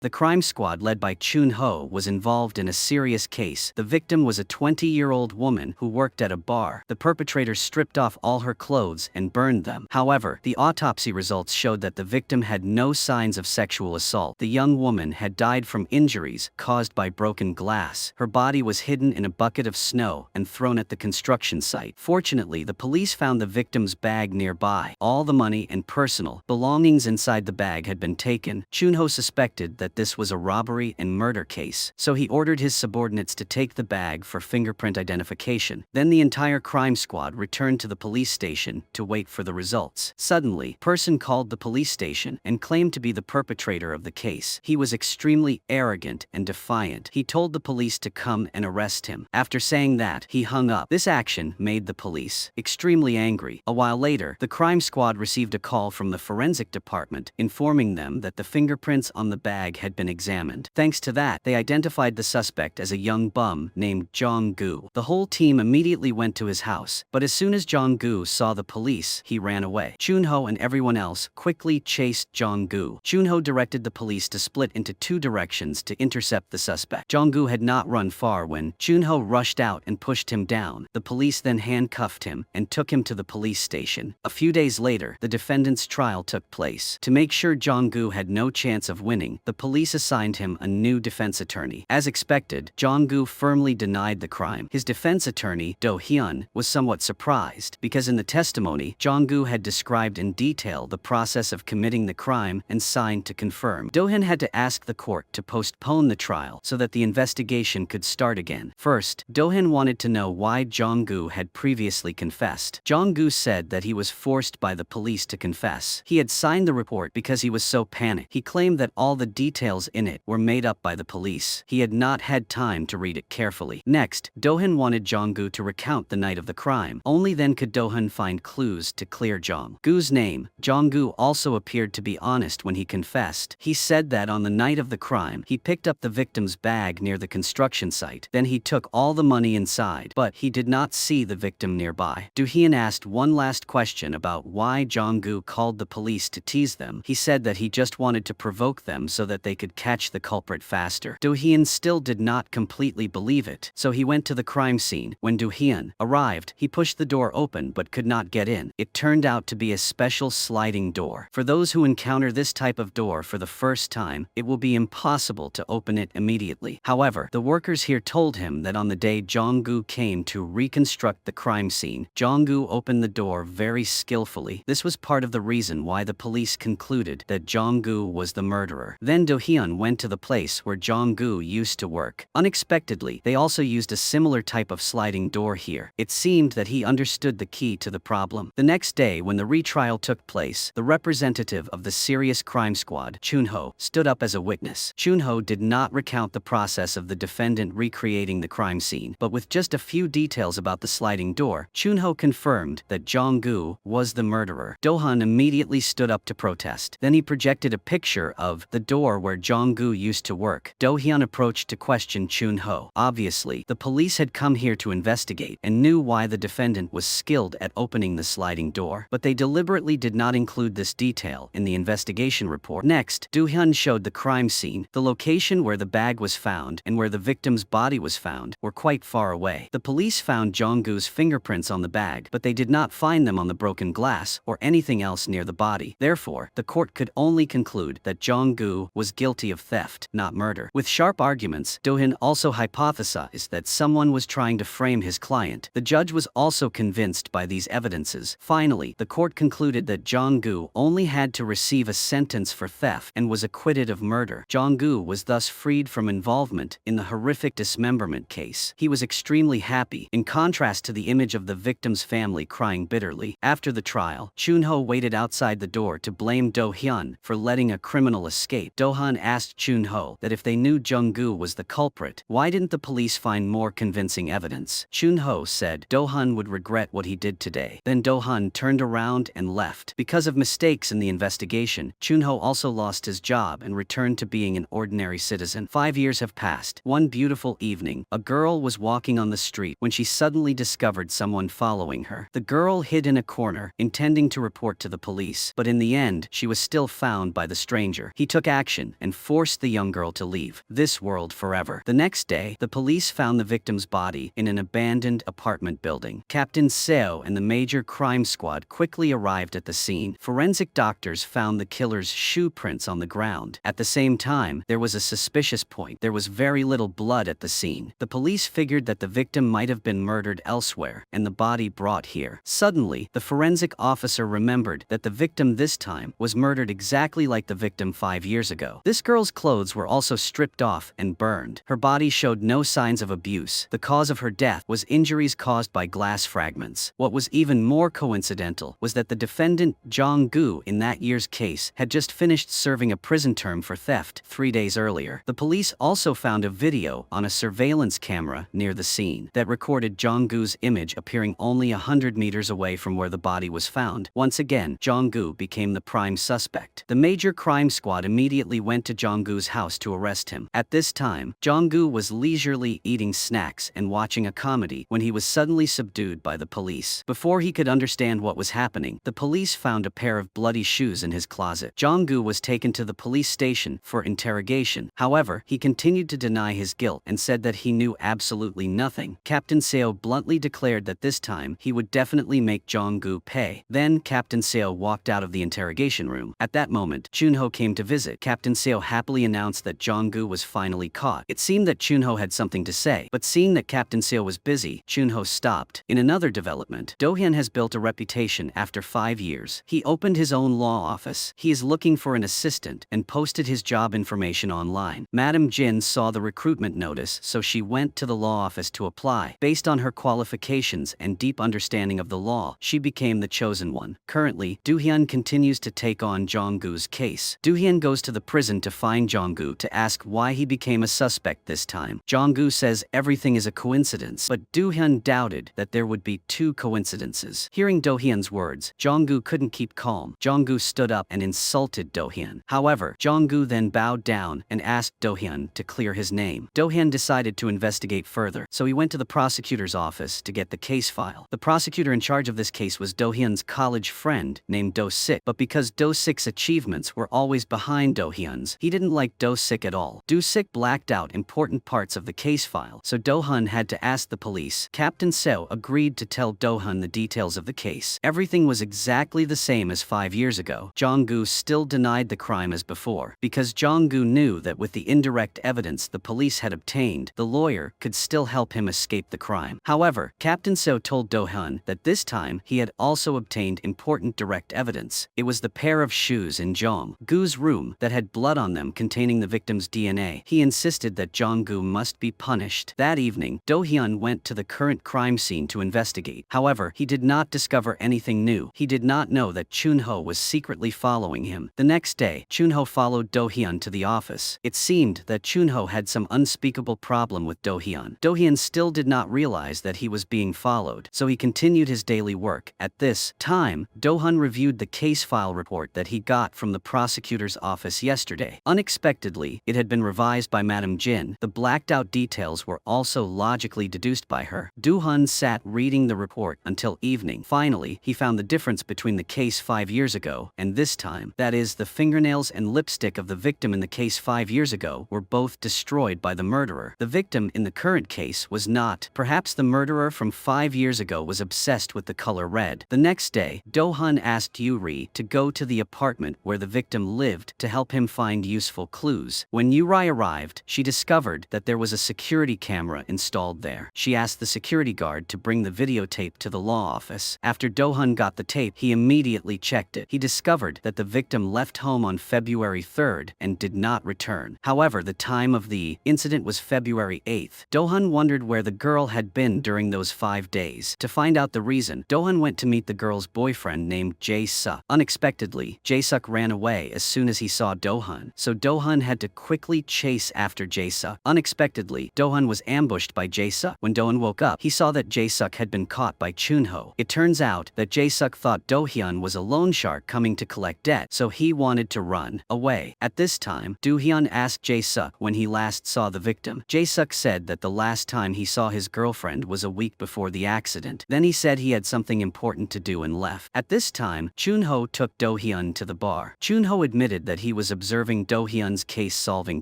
The crime squad led by Chun-ho was involved in a serious case. The victim was a 20-year-old woman who worked at a bar. The perpetrator stripped off all her clothes and burned them. However, the autopsy results showed that the victim had no signs of sexual assault. The young woman had died from injuries caused by broken glass. Her body was hidden in a bucket of snow and thrown at the construction site. Fortunately, the police found the victim's bag nearby. All the money and personal belongings inside the bag had been taken. Chun-ho suspected that this was a robbery and murder case, so he ordered his subordinates to take the bag for fingerprint identification. Then the entire crime squad returned to the police station to wait for the results. Suddenly, a person called the police station and claimed to be the perpetrator of the case. He was extremely arrogant and defiant. He told the police to come and arrest him. After saying that, he hung up. This action made the police extremely angry. A while later, the crime squad received a call from the forensic department informing them that the fingerprints on the bag had been examined. Thanks to that, they identified the suspect as a young bum named Jong Guu. The whole team immediately went to his house, but as soon as Jong Guu saw the police, he ran away. Chun-ho and everyone else quickly chased Jong Guu. Chun-ho directed the police to split into two directions to intercept the suspect. Jong Guu had not run far when Chun-ho rushed out and pushed him down. The police then handcuffed him and took him to the police station. A few days later, the defendant's trial took place. To make sure Jong Guu had no chance of winning, the police assigned him a new defense attorney. As expected, Jong Guu firmly denied the crime. His defense attorney, Dohan, was somewhat surprised because in the testimony, Jong Guu had described in detail the process of committing the crime and signed to confirm. Dohan had to ask the court to postpone the trial so that the investigation could start again. First, Dohan wanted to know why Jong Guu had previously confessed. Jong Guu said that he was forced by the police to confess. He had signed the report because he was so panicked. He claimed that all the details in it were made up by the police. He had not had time to read it carefully. Next, Dohan wanted Jong Guu to recount the night of the crime. Only then could Dohan find clues to clear Jong Guu's name. Jong Guu also appeared to be honest when he confessed. He said that on the night of the crime, he picked up the victim's bag near the construction site. Then he took all the money inside, but he did not see the victim nearby. Dohan asked one last question about why Jong Guu called the police to tease them. He said that he just wanted to provoke them so that they could catch the culprit faster. Dohan still did not completely believe it, so he went to the crime scene. When Dohan arrived, he pushed the door open but could not get in. It turned out to be a special sliding door. For those who encounter this type of door for the first time, it will be impossible to open it immediately. However, the workers here told him that on the day Jong Guu came to reconstruct the crime scene, Jong Guu opened the door very skillfully. This was part of the reason why the police concluded that Jong Guu was the murderer. Then Dohan went to the place where Jong Guu used to work. Unexpectedly, they also used a similar type of sliding door here. It seemed that he understood the key to the problem. The next day, when the retrial took place, the representative of the serious crime squad, Chun-ho, stood up as a witness. Chun-ho did not recount the process of the defendant recreating the crime scene, but with just a few details about the sliding door, Chun-ho confirmed that Jong Guu was the murderer. Dohan immediately stood up to protest. Then he projected a picture of the door where Jong Guu used to work. Dohan approached to question Chun-ho. Obviously, the police had come here to investigate and knew why the defendant was skilled at opening the sliding door, but they deliberately did not include this detail in the investigation report. Next, Dohan showed the crime scene. The location where the bag was found and where the victim's body was found were quite far away. The police found Jong Guu's fingerprints on the bag, but they did not find them on the broken glass or anything else near the body. Therefore, the court could only conclude that Jong Guu was guilty of theft, not murder. With sharp arguments, Dohan also hypothesized that someone was trying to frame his client. The judge was also convinced by these evidences. Finally, the court concluded that Jong Guu only had to receive a sentence for theft and was acquitted of murder. Jong Guu was thus freed from involvement in the horrific dismemberment case. He was extremely happy, in contrast to the image of the victim's family crying bitterly. After the trial, Chun-ho waited outside the door to blame Dohan for letting a criminal escape. Dohan asked Chun-ho that if they knew Jong Guu was the culprit, why didn't the police find more convincing evidence? Chun-ho said Dohan would regret what he did today. Then Dohan turned around and left. Because of mistakes in the investigation, Chun-ho also lost his job and returned to being an ordinary citizen. 5 years have passed. One beautiful evening, a girl was walking on the street when she suddenly discovered someone following her. The girl hid in a corner, intending to report to the police, but in the end, she was still found by the stranger. He took action, gun and forced the young girl to leave this world forever. The next day, the police found the victim's body in an abandoned apartment building. Captain Seo and the major crime squad quickly arrived at the scene. Forensic doctors found the killer's shoe prints on the ground. At the same time, there was a suspicious point. There was very little blood at the scene. The police figured that the victim might have been murdered elsewhere and the body brought here. Suddenly, the forensic officer remembered that the victim this time was murdered exactly like the victim 5 years ago. This girl's clothes were also stripped off and burned. Her body showed no signs of abuse. The cause of her death was injuries caused by glass fragments. What was even more coincidental was that the defendant, Jong Guu, in that year's case, had just finished serving a prison term for theft 3 days earlier. The police also found a video on a surveillance camera near the scene that recorded Jong Guu's image appearing only 100 meters away from where the body was found. Once again, Jong Guu became the prime suspect. The major crime squad immediately went to Jong Guu's house to arrest him. At this time, Jong Guu was leisurely eating snacks and watching a comedy when he was suddenly subdued by the police. Before he could understand what was happening, the police found a pair of bloody shoes in his closet. Jong Guu was taken to the police station for interrogation. However, he continued to deny his guilt and said that he knew absolutely nothing. Captain Seo bluntly declared that this time he would definitely make Jong Guu pay. Then Captain Seo walked out of the interrogation room. At that moment, Chun-ho came to visit. Captain Seo happily announced that Jong Guu was finally caught. It seemed that Chun-ho had something to say, but seeing that Captain Seo was busy, Chun-ho stopped. In another development, Dohan has built a reputation after 5 years. He opened his own law office. He is looking for an assistant and posted his job information online. Madam Jin saw the recruitment notice, so she went to the law office to apply. Based on her qualifications and deep understanding of the law, she became the chosen one. Currently, Dohan continues to take on Jong Guu's case. Dohan goes to the prison to find Jong Guu to ask why he became a suspect this time. Jong Guu says everything is a coincidence, but Dohan doubted that there would be 2 coincidences. Hearing Dohan's words, Jong Guu couldn't keep calm. Jong Guu stood up and insulted Dohan. However, Jong Guu then bowed down and asked Dohan to clear his name. Dohan decided to investigate further, so he went to the prosecutor's office to get the case file. The prosecutor in charge of this case was Dohan's college friend named Do-sik, but because Do-sik's achievements were always behind Dohan's, he didn't like Do-sik at all. Do-sik blacked out important parts of the case file, so Dohan had to ask the police. Captain Seo agreed to tell Dohan the details of the case. Everything was exactly the same as 5 years ago. Jong Guu still denied the crime as before. Because Jong Guu knew that with the indirect evidence the police had obtained, the lawyer could still help him escape the crime. However, Captain Seo told Dohan that this time he had also obtained important direct evidence. It was the pair of shoes in Jong Guu's room that had blood on them containing the victim's DNA. He insisted that Jong Guu must be punished. That evening, Dohan went to the current crime scene to investigate. However, he did not discover anything new. He did not know that Chun-ho was secretly following him. The next day, Chun-ho followed Dohan to the office. It seemed that Chun-ho had some unspeakable problem with Dohan. Dohan still did not realize that he was being followed, so he continued his daily work. At this time, Dohan reviewed the case file report that he got from the prosecutor's office yesterday. Unexpectedly, it had been revised by Madam Jin. The blacked out details were also logically deduced by her. Dohan sat reading the report until evening. Finally, he found the difference between the case 5 years ago and this time. That is, the fingernails and lipstick of the victim in the case 5 years ago were both destroyed by the murderer. The victim in the current case was not. Perhaps the murderer from 5 years ago was obsessed with the color red. The next day, Dohan asked Yuri to go to the apartment where the victim lived to help him find useful clues. When Yuri arrived, she discovered that there was a security camera installed there. She asked the security guard to bring the videotape to the law office. After Dohan got the tape, he immediately checked it. He discovered that the victim left home on February 3rd and did not return. However, the time of the incident was February 8th. Dohan wondered where the girl had been during those 5 days. To find out the reason, Dohan went to meet the girl's boyfriend named Jae-suk. Unexpectedly, Jae-suk ran away as soon as he saw Dohan, so Dohan had to quickly chase after Jae-suk. Unexpectedly, Dohan was ambushed by Jae-suk. When Dohan woke up, he saw that Jae-suk had been caught by Chun-ho. It turns out that Jae-suk thought Dohyun was a loan shark coming to collect debt, so he wanted to run away. At this time, Dohyun asked Jae-suk when he last saw the victim. Jae-suk said that the last time he saw his girlfriend was a week before the accident. Then he said he had something important to do and left. At this time, Chun-ho took Dohyun to the bar. Chun-ho admitted that he was observing observing Do-hyun's case-solving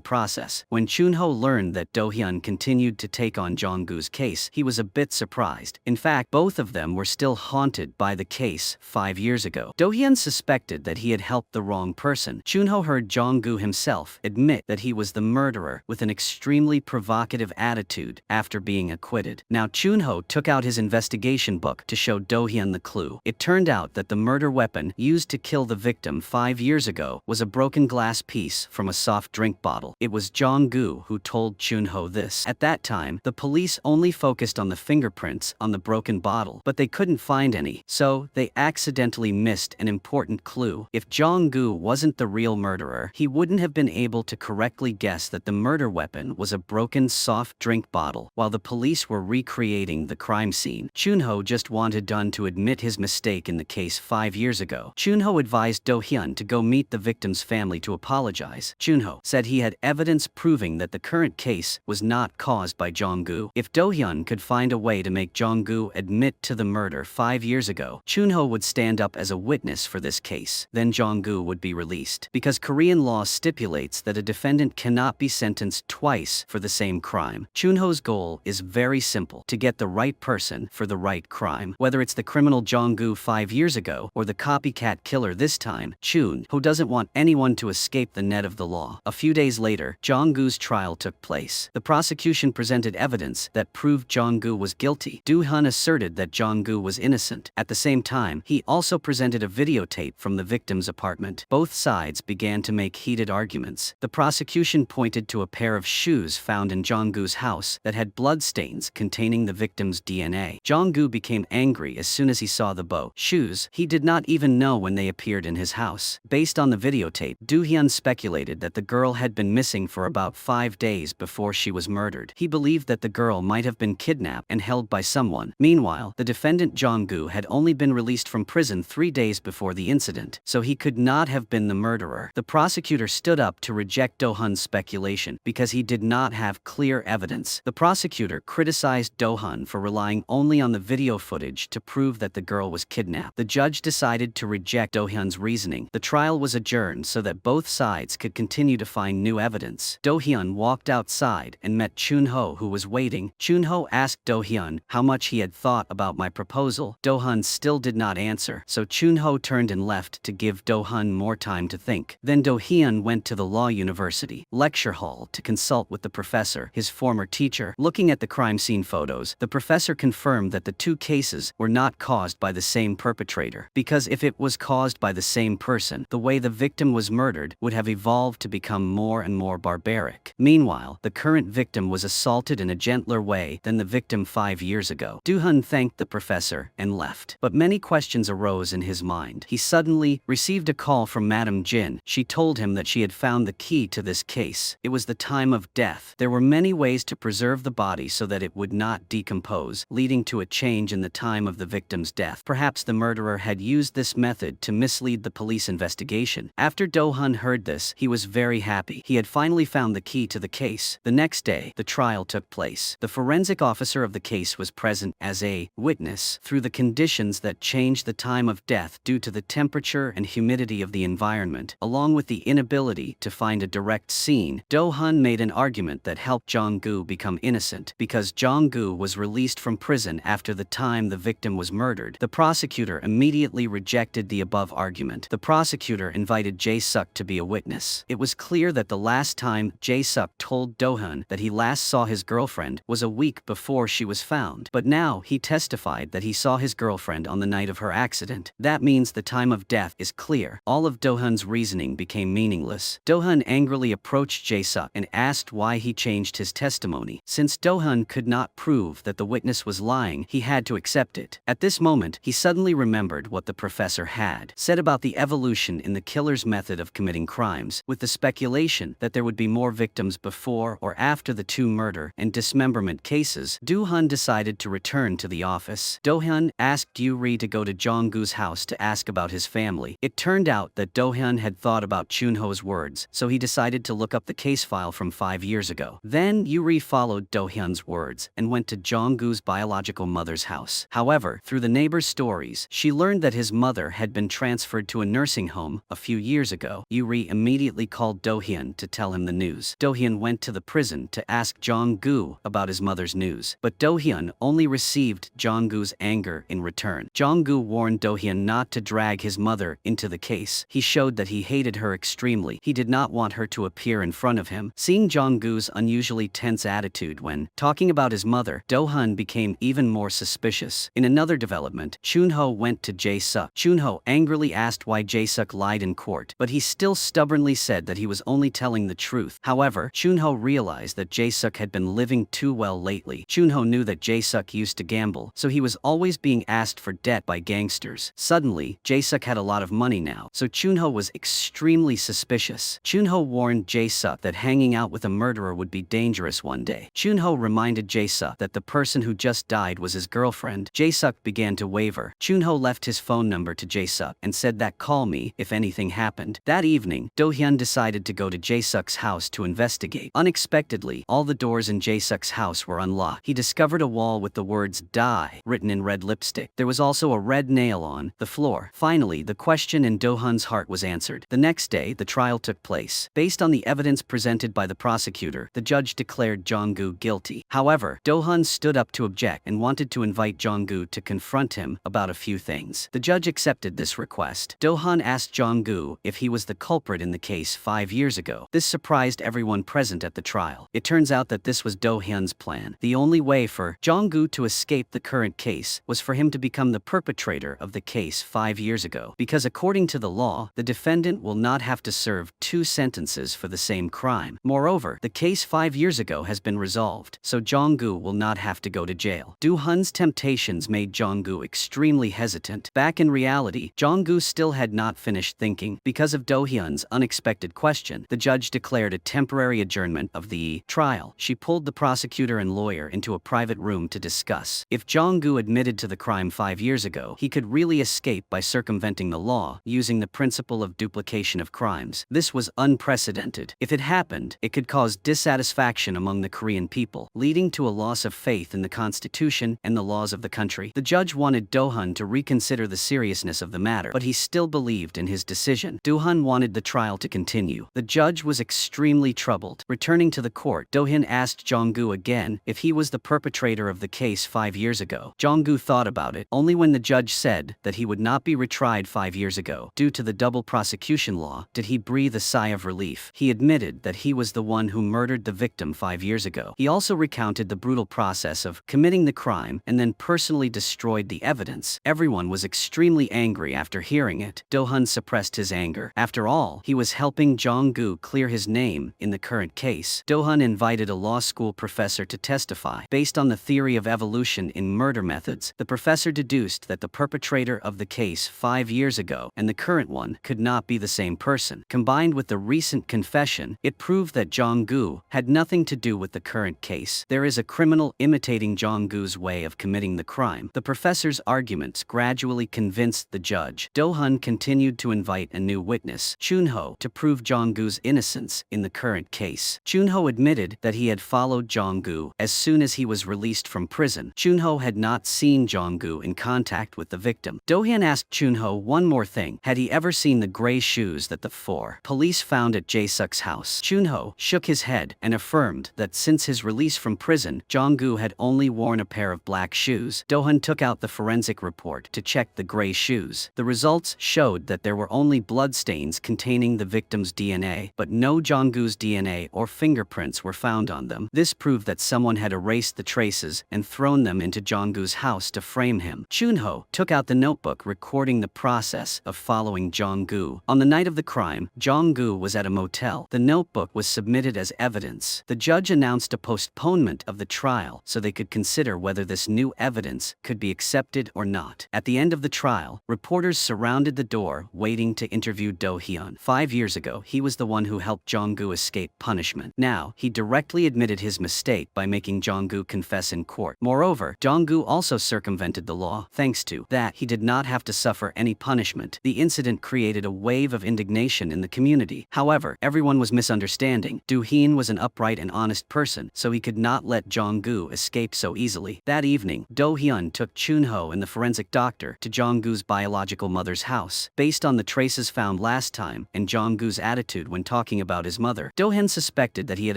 process. When Chun-ho learned that Do-hyun continued to take on Jong Guu's case, he was a bit surprised. In fact, both of them were still haunted by the case 5 years ago. Do-hyun suspected that he had helped the wrong person. Chun-ho heard Jong Guu himself admit that he was the murderer with an extremely provocative attitude after being acquitted. Now Chun-ho took out his investigation book to show Do-hyun the clue. It turned out that the murder weapon used to kill the victim 5 years ago was a broken glass piece from a soft drink bottle. It was Jong Guu who told Chun-ho this. At that time, the police only focused on the fingerprints on the broken bottle, but they couldn't find any, so they accidentally missed an important clue. If Jong Guu wasn't the real murderer, he wouldn't have been able to correctly guess that the murder weapon was a broken soft drink bottle. While the police were recreating the crime scene, Chun-ho just wanted Dohan to admit his mistake in the case 5 years ago. Chun-ho advised Do-hyun to go meet the victim's family to apologize. Chun-ho said he had evidence proving that the current case was not caused by Jong Guu. If Do-hyun could find a way to make Jong Guu admit to the murder 5 years ago, Chun-ho would stand up as a witness for this case. Then Jong Guu would be released. Because Korean law stipulates that a defendant cannot be sentenced twice for the same crime. Chun-ho's goal is very simple: to get the right person for the right crime. Whether it's the criminal Jong Guu 5 years ago or the copycat killer this time, Chun-ho doesn't want anyone to escape the net of the law. A few days later, Jong Guu's trial took place. The prosecution presented evidence that proved Jong Guu was guilty. Dohan asserted that Jong Guu was innocent. At the same time, he also presented a videotape from the victim's apartment. Both sides began to make heated arguments. The prosecution pointed to a pair of shoes found in Jong Guu's house that had bloodstains containing the victim's DNA. Jong Guu became angry as soon as he saw the shoes. He did not even know when they appeared in his house. Based on the videotape, Do-hyun speculated that the girl had been missing for about 5 days before she was murdered. He believed that the girl might have been kidnapped and held by someone. Meanwhile, the defendant Jong Guu had only been released from prison 3 days before the incident, so he could not have been the murderer. The prosecutor stood up to reject Dohan's speculation because he did not have clear evidence. The prosecutor criticized Dohan for relying only on the video footage to prove that the girl was kidnapped. The judge decided to reject Dohan's reasoning. The trial was adjourned so that both sides could continue to find new evidence. Do-hyun walked outside and met Chun-ho, who was waiting. Chun-ho asked Do-hyun how much he had thought about my proposal. Dohan still did not answer, so Chun-ho turned and left to give Dohan more time to think. Then Do-hyun went to the Law University lecture hall to consult with the professor, his former teacher. Looking at the crime scene photos, the professor confirmed that the two cases were not caused by the same perpetrator. Because if it was caused by the same person, the way the victim was murdered would have evolved to become more and more barbaric. Meanwhile, the current victim was assaulted in a gentler way than the victim 5 years ago. Do-hyun thanked the professor and left. But many questions arose in his mind. He suddenly received a call from Madame Jin. She told him that she had found the key to this case. It was the time of death. There were many ways to preserve the body so that it would not decompose, leading to a change in the time of the victim's death. Perhaps the murderer had used this method to mislead the police investigation. After Dohan heard this, he was very happy. He had finally found the key to the case. The next day, the trial took place. The forensic officer of the case was present as a witness. Through the conditions that changed the time of death due to the temperature and humidity of the environment, along with the inability to find a direct scene, Dohan made an argument that helped Jong Guu become innocent. Because Jong Guu was released from prison after the time the victim was murdered, the prosecutor immediately rejected the above argument. The prosecutor invited Jae-suk to be a witness. It was clear that the last time Jae-suk told Dohan that he last saw his girlfriend was a week before she was found. But now he testified that he saw his girlfriend on the night of her accident. That means the time of death is clear. All of Dohan's reasoning became meaningless. Dohan angrily approached Jae-suk and asked why he changed his testimony. Since Dohan could not prove that the witness was lying, he had to accept it. At this moment, he suddenly remembered what the professor had said about the evolution in the killer's method of committing crimes, with the speculation that there would be more victims before or after the two murder and dismemberment cases. Dohan decided to return to the office. Dohan asked Yuri to go to Jong Guu's house to ask about his family. It turned out that Dohan had thought about Chun-ho's words, so he decided to look up the case file from 5 years ago. Then Yuri followed Dohan's words and went to Jong Guu's biological mother's house. However, through the neighbor's stories, she learned that his mother had been transferred to a nursing home a few years ago. Yuri immediately called Dohan to tell him the news. Dohan went to the prison to ask Jong Guu about his mother's news, but Dohan only received Jong Guu's anger in return. Jong Guu warned Dohan not to drag his mother into the case. He showed that he hated her extremely. He did not want her to appear in front of him. Seeing Jong Guu's unusually tense attitude when talking about his mother, Dohan became even more suspicious. In another development, Chun-ho went to Jae-suk. Chun-ho angrily asked why Jae-suk lied in court, but he still stubbornly said that he was only telling the truth. However, Chun-ho realized that Jae-suk had been living too well lately. Chun-ho knew that Jae-suk used to gamble, so he was always being asked for debt by gangsters. Suddenly, Jae-suk had a lot of money now, so Chun-ho was extremely suspicious. Chun-ho warned Jae-suk that hanging out with a murderer would be dangerous one day. Chun-ho reminded Jae-suk that the person who just died was his girlfriend. Jae-suk began to waver. Chun-ho left his phone number to Jae-suk and said that call me if anything happened. That evening, Do-hyun decided to go to Jae-suk's house to investigate. Unexpectedly, all the doors in Jae-suk's house were unlocked. He discovered a wall with the words die written in red lipstick. There was also a red nail on the floor. Finally, the question in Do-hyun's heart was answered. The next day, the trial took place. Based on the evidence presented by the prosecutor, the judge declared Jong Guu guilty. However, Do-hyun stood up to object and wanted to invite Jong Guu to confront him about a few things. The judge accepted this request. Do-hyun asked Jong Guu if he was the culprit in the case 5 years ago. This surprised everyone present at the trial. It turns out that this was Do-hyun's plan. The only way for Jong Guu to escape the current case was for him to become the perpetrator of the case 5 years ago, because according to the law, the defendant will not have to serve 2 sentences for the same crime. Moreover, the case 5 years ago has been resolved, so Jong Guu will not have to go to jail. Do-hyun's temptations made Jong Guu extremely hesitant. Back in reality, Jong Guu still had not finished thinking. Because of Do-hyun's unexpected question, the judge declared a temporary adjournment of the trial. She pulled the prosecutor and lawyer into a private room to discuss. If Jong Guu admitted to the crime 5 years ago, he could really escape by circumventing the law, using the principle of duplication of crimes. This was unprecedented. If it happened, it could cause dissatisfaction among the Korean people, leading to a loss of faith in the constitution and the laws of the country. The judge wanted Do-hyun to reconsider the seriousness of the matter, but he still believed in his decision. Do-hyun wanted the trial to continue. The judge was extremely troubled. Returning to the court, Do-hyun asked Jong Guu again if he was the perpetrator of the case 5 years ago. Jong Guu thought about it. Only when the judge said that he would not be retried 5 years ago due to the double prosecution law did he breathe a sigh of relief. He admitted that he was the one who murdered the victim 5 years ago. He also recounted the brutal process of committing the crime and then personally destroyed the evidence. Everyone was extremely angry after hearing it. Do-hyun suppressed his anger. After all, he was helping Jong Guu clear his name in the current case. Do-hyun invited a law school professor to testify. Based on the theory of evolution in murder methods, the professor deduced that the perpetrator of the case 5 years ago and the current one could not be the same person. Combined with the recent confession, it proved that Jong Guu had nothing to do with the current case. There is a criminal imitating Jong Guu's way of committing the crime. The professor's arguments gradually convinced the judge. Do-hyun continued to invite a new witness, Chun-ho, to prove Jong Guu's innocence in the current case. Chun-ho admitted that he had followed Jong Guu as soon as he was released from prison. Chun-ho had not seen Jong Guu in contact with the victim. Do-hyun asked Chun-ho one more thing. Had he ever seen the gray shoes that the 4 police found at Jae-suk's house? Chun-ho shook his head and affirmed that since his release from prison, Jong Guu had only worn a pair of black shoes. Do-hyun took out the forensic report to check the gray shoes. The results showed that there were only bloodstains containing the victim's DNA, but no Jong Guu's DNA or fingerprints were found on them. This proved that someone had erased the traces and thrown them into Jong Guu's house to frame him. Chun-ho took out the notebook recording the process of following Jong Guu. On the night of the crime, Jong Guu was at a motel. The notebook was submitted as evidence. The judge announced a postponement of the trial so they could consider whether this new evidence could be accepted or not. At the end of the trial, reporters surrounded the door waiting to interview Do-hyun. 5 years ago, he was the one who helped Jong Guu escape punishment. Now, he directly admitted his mistake by making Jong Guu confess in court. Moreover, Jong Guu also circumvented the law. Thanks to that, he did not have to suffer any punishment. The incident created a wave of indignation in the community. However, everyone was misunderstanding. Do-hyun was an upright and honest person, so he could not let Jong Guu escape so easily. That evening, Do-hyun took Chun-ho and the forensic doctor to Jong Guu's biological mother's house. Based on the traces found last time, and Jong Guu's attitude when talking about his mother. Dohan suspected that he had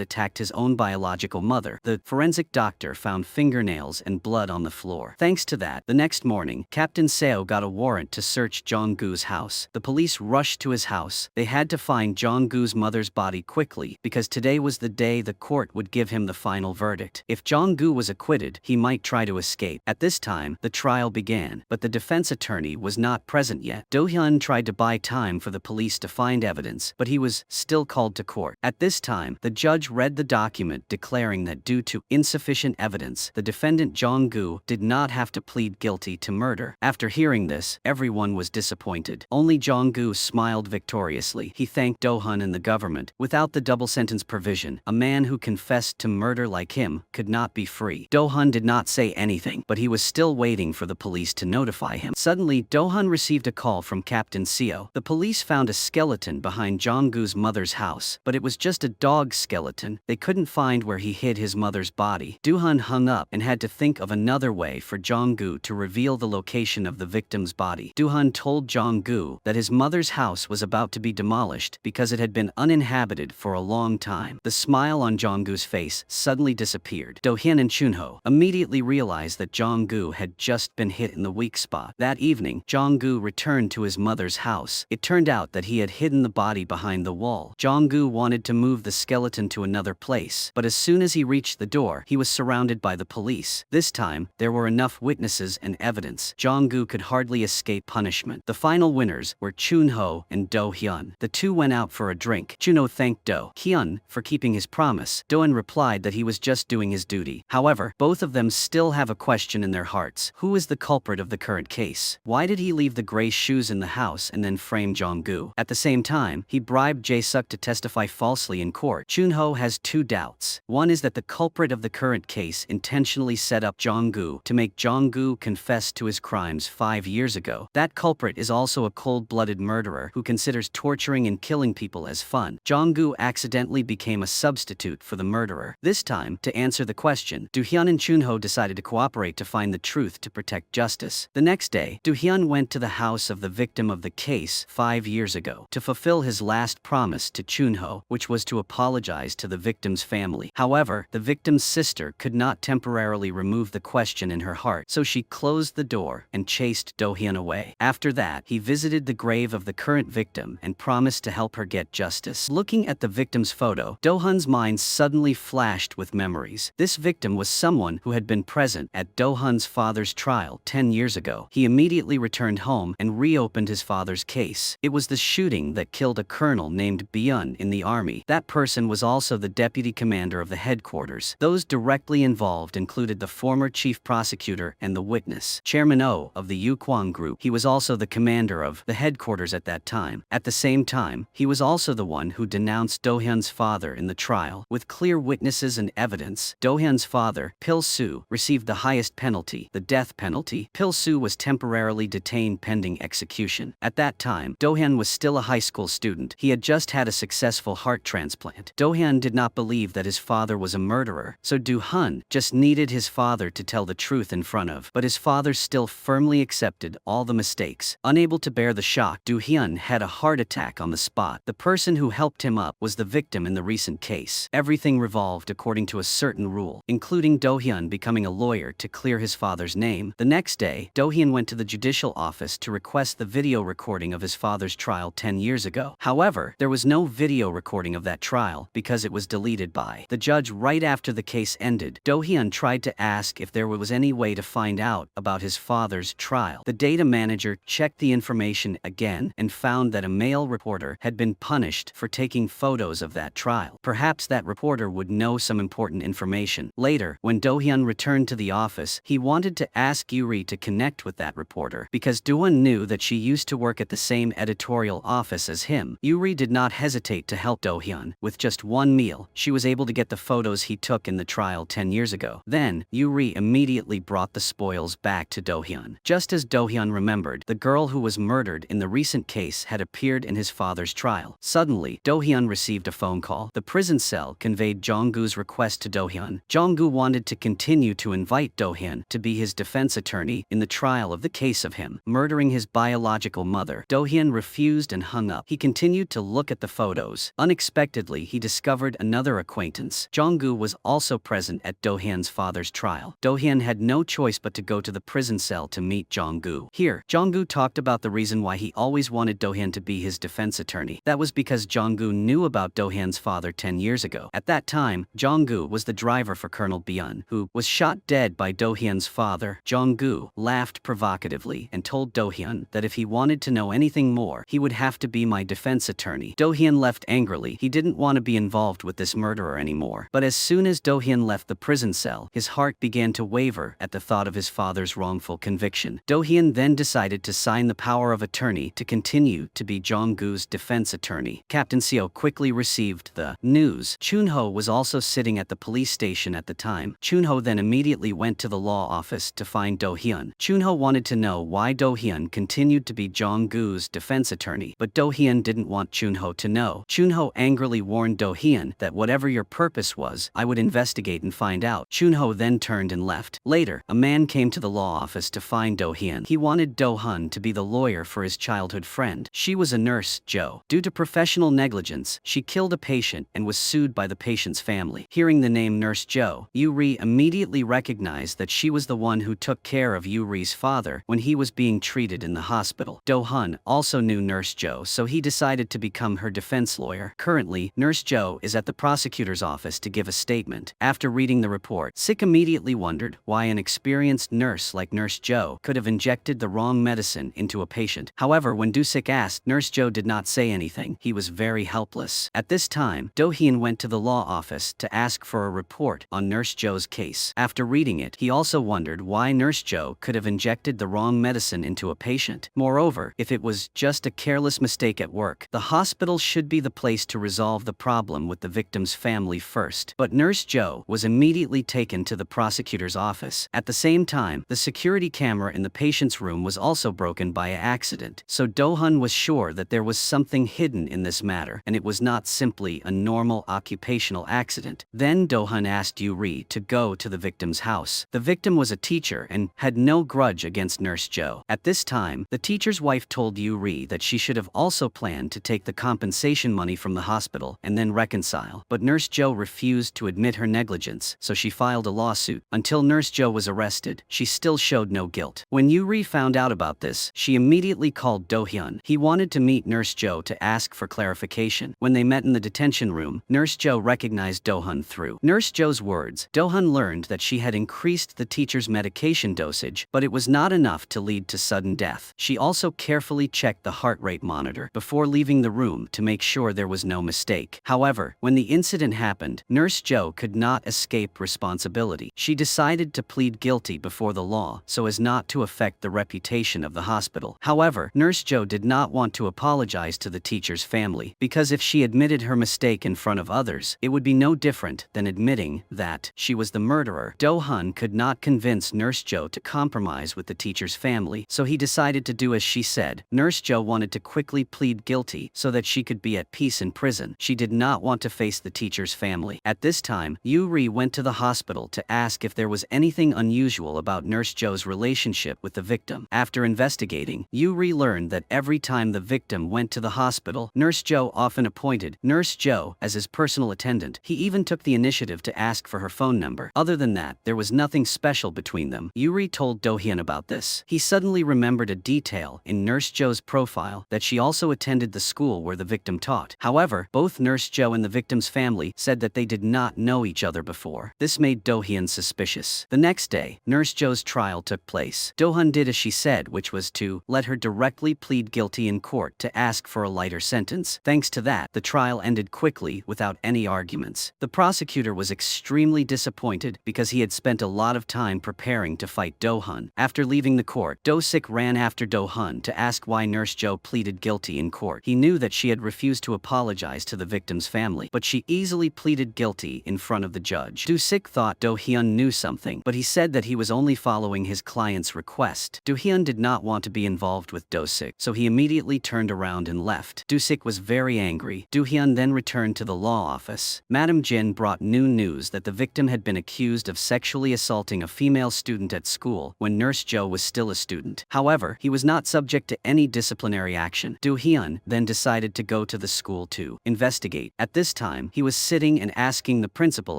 attacked his own biological mother. The forensic doctor found fingernails and blood on the floor. Thanks to that, the next morning, Captain Seo got a warrant to search Jong Guu's house. The police rushed to his house. They had to find Jong Guu's mother's body quickly because today was the day the court would give him the final verdict. If Jong Guu was acquitted, he might try to escape. At this time, the trial began, but the defense attorney was not present yet. Dohan tried to buy time for the police to find evidence, but he was still called to court. At this time, the judge read the document declaring that due to insufficient evidence, the defendant Jong Guu did not have to plead guilty to murder. After hearing this, everyone was disappointed. Only Jong Guu smiled victoriously. He thanked Dohan and the government. Without the double sentence provision, a man who confessed to murder like him could not be free. Dohan did not say anything, but he was still waiting for the police to notify him. Suddenly, Dohan received a call from Captain Seo. The police found a skeleton behind Jong Guu's mother's house, but it was just a dog skeleton. They couldn't find where he hid his mother's body. Dohan hung up and had to think of another way for Jong Guu to reveal the location of the victim's body. Dohan told Jong Guu that his mother's house was about to be demolished because it had been uninhabited for a long time. The smile on Jong Guu's face suddenly disappeared. Dohan and Chun-ho immediately realized that Jong Guu had just been hit in the weak spot. That evening, Jong Guu returned to his mother's house. It turned out that he had hidden the body behind the wall. Jong Guu wanted to move the skeleton to another place, but as soon as he reached the door, he was surrounded by the police. This time, there were enough witnesses and evidence. Jong Guu could hardly escape punishment. The final winners were Chun-ho and Do-hyun. The two went out for a drink. Chun-ho thanked Do-hyun for keeping his promise. Do-hyun replied that he was just doing his duty. However, both of them still have a question in their hearts. Who is the culprit of the current case? Why did he leave the gray shoes in the house and then frame Jong Guu? At the same time, he bribed Jae-suk to testify falsely in court. Chun-ho has two doubts. One is that the culprit of the current case intentionally set up Jong Guu to make Jong Guu confess to his crimes 5 years ago. That culprit is also a cold-blooded murderer who considers torturing and killing people as fun. Jong Guu accidentally became a substitute for the murderer. This time, to answer the question, Do-hyun and Chun-ho decided to cooperate to find the truth to protect justice. The next day, Do-hyun went to the house of the victim of the case 5 years ago to fulfill his last promise to Chun-ho, which was to apologize to the victim's family. However, the victim's sister could not temporarily remove the question in her heart, so she closed the door and chased Do-hyun away. After that, he visited the grave of the current victim and promised to help her get justice. Looking at the victim's photo, Do-hyun's mind suddenly flashed with memories. This victim was someone who had been present at Do-hyun's father's trial 10 years ago. He immediately returned home and reopened his father's case. It was the shooting that killed a colonel named Bian in the army. That person was also the deputy commander of the headquarters. Those directly involved included the former chief prosecutor and the witness, Chairman O of the Yukwang group. He was also the commander of the headquarters at that time. At the same time, he was also the one who denounced Do-hyun's father in the trial. With clear witnesses and evidence, Do-hyun's father, Pil-soo, received the highest penalty, the death penalty. Pil-soo was temporarily detained pending execution. At that time, Do-hyun was still a high school student. He had just had a successful heart transplant. Do-hyun did not believe that his father was a murderer, so Do-hyun just needed his father to tell the truth in front of. But his father still firmly accepted all the mistakes. Unable to bear the shock, Do-hyun had a heart attack on the spot. The person who helped him up was the victim in the recent case. Everything revolved according to a certain rule, including Do-hyun becoming a lawyer to clear his father's name. The next day, Do-hyun went to the judicial office to request the video recording of his father's trial 10 years ago. However, there was no video recording of that trial because it was deleted by the judge right after the case ended. Do-hyun tried to ask if there was any way to find out about his father's trial. The data manager checked the information again and found that a male reporter had been punished for taking photos of that trial. Perhaps that reporter would know some important information. Later, when Do-hyun returned to the office, he wanted to ask Yuri to connect with that reporter because Do-hyun knew that she used to work at the same editorial office as him. Yuri did not hesitate to help Do-hyun. With just one meal, she was able to get the photos he took in the trial 10 years ago. Then, Yuri immediately brought the spoils back to Do-hyun. Just as Do-hyun remembered, the girl who was murdered in the recent case had appeared in his father's trial. Suddenly, Do-hyun received a phone call. The prison cell conveyed Jong Guu's request to Do-hyun. Jong Guu wanted to continue to invite Do-hyun to be his defense attorney in the trial of the case of him murdering his biological mother. Do-hyun refused and hung hung up. He continued to look at the photos. Unexpectedly, he discovered another acquaintance. Jong Guu was also present at Dohan's father's trial. Dohan had no choice but to go to the prison cell to meet Jong Guu. Here, Jong Guu talked about the reason why he always wanted Dohan to be his defense attorney. That was because Jong Guu knew about Dohan's father 10 years ago. At that time, Jong Guu was the driver for Colonel Bian, who was shot dead by Dohan's father. Jong Guu laughed provocatively and told Dohan that if he wanted to know anything more, he would have to be my defense attorney. Dohan left angrily. He didn't want to be involved with this murderer anymore. But as soon as Dohan left the prison cell, his heart began to waver at the thought of his father's wrongful conviction. Dohan then decided to sign the power of attorney to continue to be Jong Guu's defense attorney. Captain Seo quickly received the news. Chun-ho was also sitting at the police station at the time. Chun-ho then immediately went to the law office to find Dohan. Chun-ho wanted to know why Dohan continued to be Jong Guu's defense attorney, but Dohan didn't want Chun-ho to know. Chun-ho angrily warned Dohan that whatever your purpose was, I would investigate and find out. Chun-ho then turned and left. Later, a man came to the law office to find Dohan. He wanted Dohan to be the lawyer for his childhood friend. She was a nurse, Jo. Due to professional negligence, she killed a patient and was sued by the patient's family. Hearing the name Nurse Jo, Yuri immediately recognized that she was the one who took care of Yuri's father when he was being treated in the hospital. Dohan also knew Nurse Jo, so he decided to become her defense lawyer. Currently, Nurse Jo is at the prosecutor's office to give a statement. After reading the report, Sik immediately wondered why an experienced nurse like Nurse Jo could have injected the wrong medicine into a patient. However, when Sik asked, Nurse Jo did not say anything. He was very helpless. At this time, Dohan went to the law office to ask for a report on Nurse Jo's case. After reading it, he also wondered why Nurse Jo could have injected the wrong medicine into a patient. Moreover, if it was just a careless mistake at work, the hospital should be the place to resolve the problem with the victim's family first. But Nurse Jo was immediately taken to the prosecutor's office. At the same time, the security camera in the patient's room was also broken by an accident. So Dohan was sure that there was something hidden in this matter, and it was not simply a normal occupational accident. Then Dohan asked Yuri to go to the victim's house. The victim was a teacher and had no grudge against Nurse Jo. At this time, the teacher's wife told Yuri that she should have also planned to take the compensation money from the hospital and then reconcile. But Nurse Jo refused to admit her negligence, so she filed a lawsuit. Until Nurse Jo was arrested, she still showed no guilt. When Yuri found out about this, she immediately called Dohan. He wanted to meet Nurse Jo to ask for clarification. When they met in the detention room, Nurse Jo recognized Dohan through Nurse Jo's words. Dohan learned that she had increased the teacher's medication dosage, but it was not enough to lead to sudden death. She also carefully checked the heart rate monitor before leaving the room to make sure there was no mistake. However, when the incident happened, Nurse Jo could not escape responsibility. She decided to plead guilty before the law so as not to affect the reputation of the hospital. However, Nurse Jo did not want to apologize to the teacher's family, because if she admitted her mistake in front of others, it would be no different than admitting that she was the murderer. Dohan could not convince Nurse Jo to compromise with the teacher's family, so he decided to do as she said. Nurse Jo wanted to quickly plead guilty so that she could be at peace in prison. She did not want to face the teacher's family. At this time, Yuri went to the hospital to ask if there was anything unusual about Nurse Jo's relationship with the victim. After investigating, Yuri learned that every time the victim went to the hospital, Nurse Jo often appointed Nurse Jo as his personal attendant. He even took the initiative to ask for her phone number. Other than that, there was nothing special between them. Yuri told Dohan about this. He suddenly remembered a detail in Nurse Jo's profile, that she also attended the school where the victim taught. However, both Nurse Jo and the victim's family said that they did not know each other before. This made Dohan suspicious. The next day, Nurse Jo's trial took place. Dohan did as she said, which was to let her directly plead guilty in court to ask for a lighter sentence. Thanks to that, the trial ended quickly without any arguments. The prosecutor was extremely disappointed because he had spent a lot of time preparing to fight Dohan. After leaving the court, Do-sik ran after Dohan to ask why Nurse Jo pleaded guilty in court. He knew that she had refused to apologize to the victim's family, but she easily pleaded guilty in front of the judge. Do-sik thought Do-hyun knew something, but he said that he was only following his client's request. Do-hyun did not want to be involved with Do-sik, so he immediately turned around and left. Do-sik was very angry. Do-hyun then returned to the law office. Madam Jin brought new news that the victim had been accused of sexually assaulting a female student at school when Nurse Jo was still a student. However, he was not subject to any disciplinary action. Do-hyun then decided to go to the school to investigate. At this time, he was sitting and asking the principal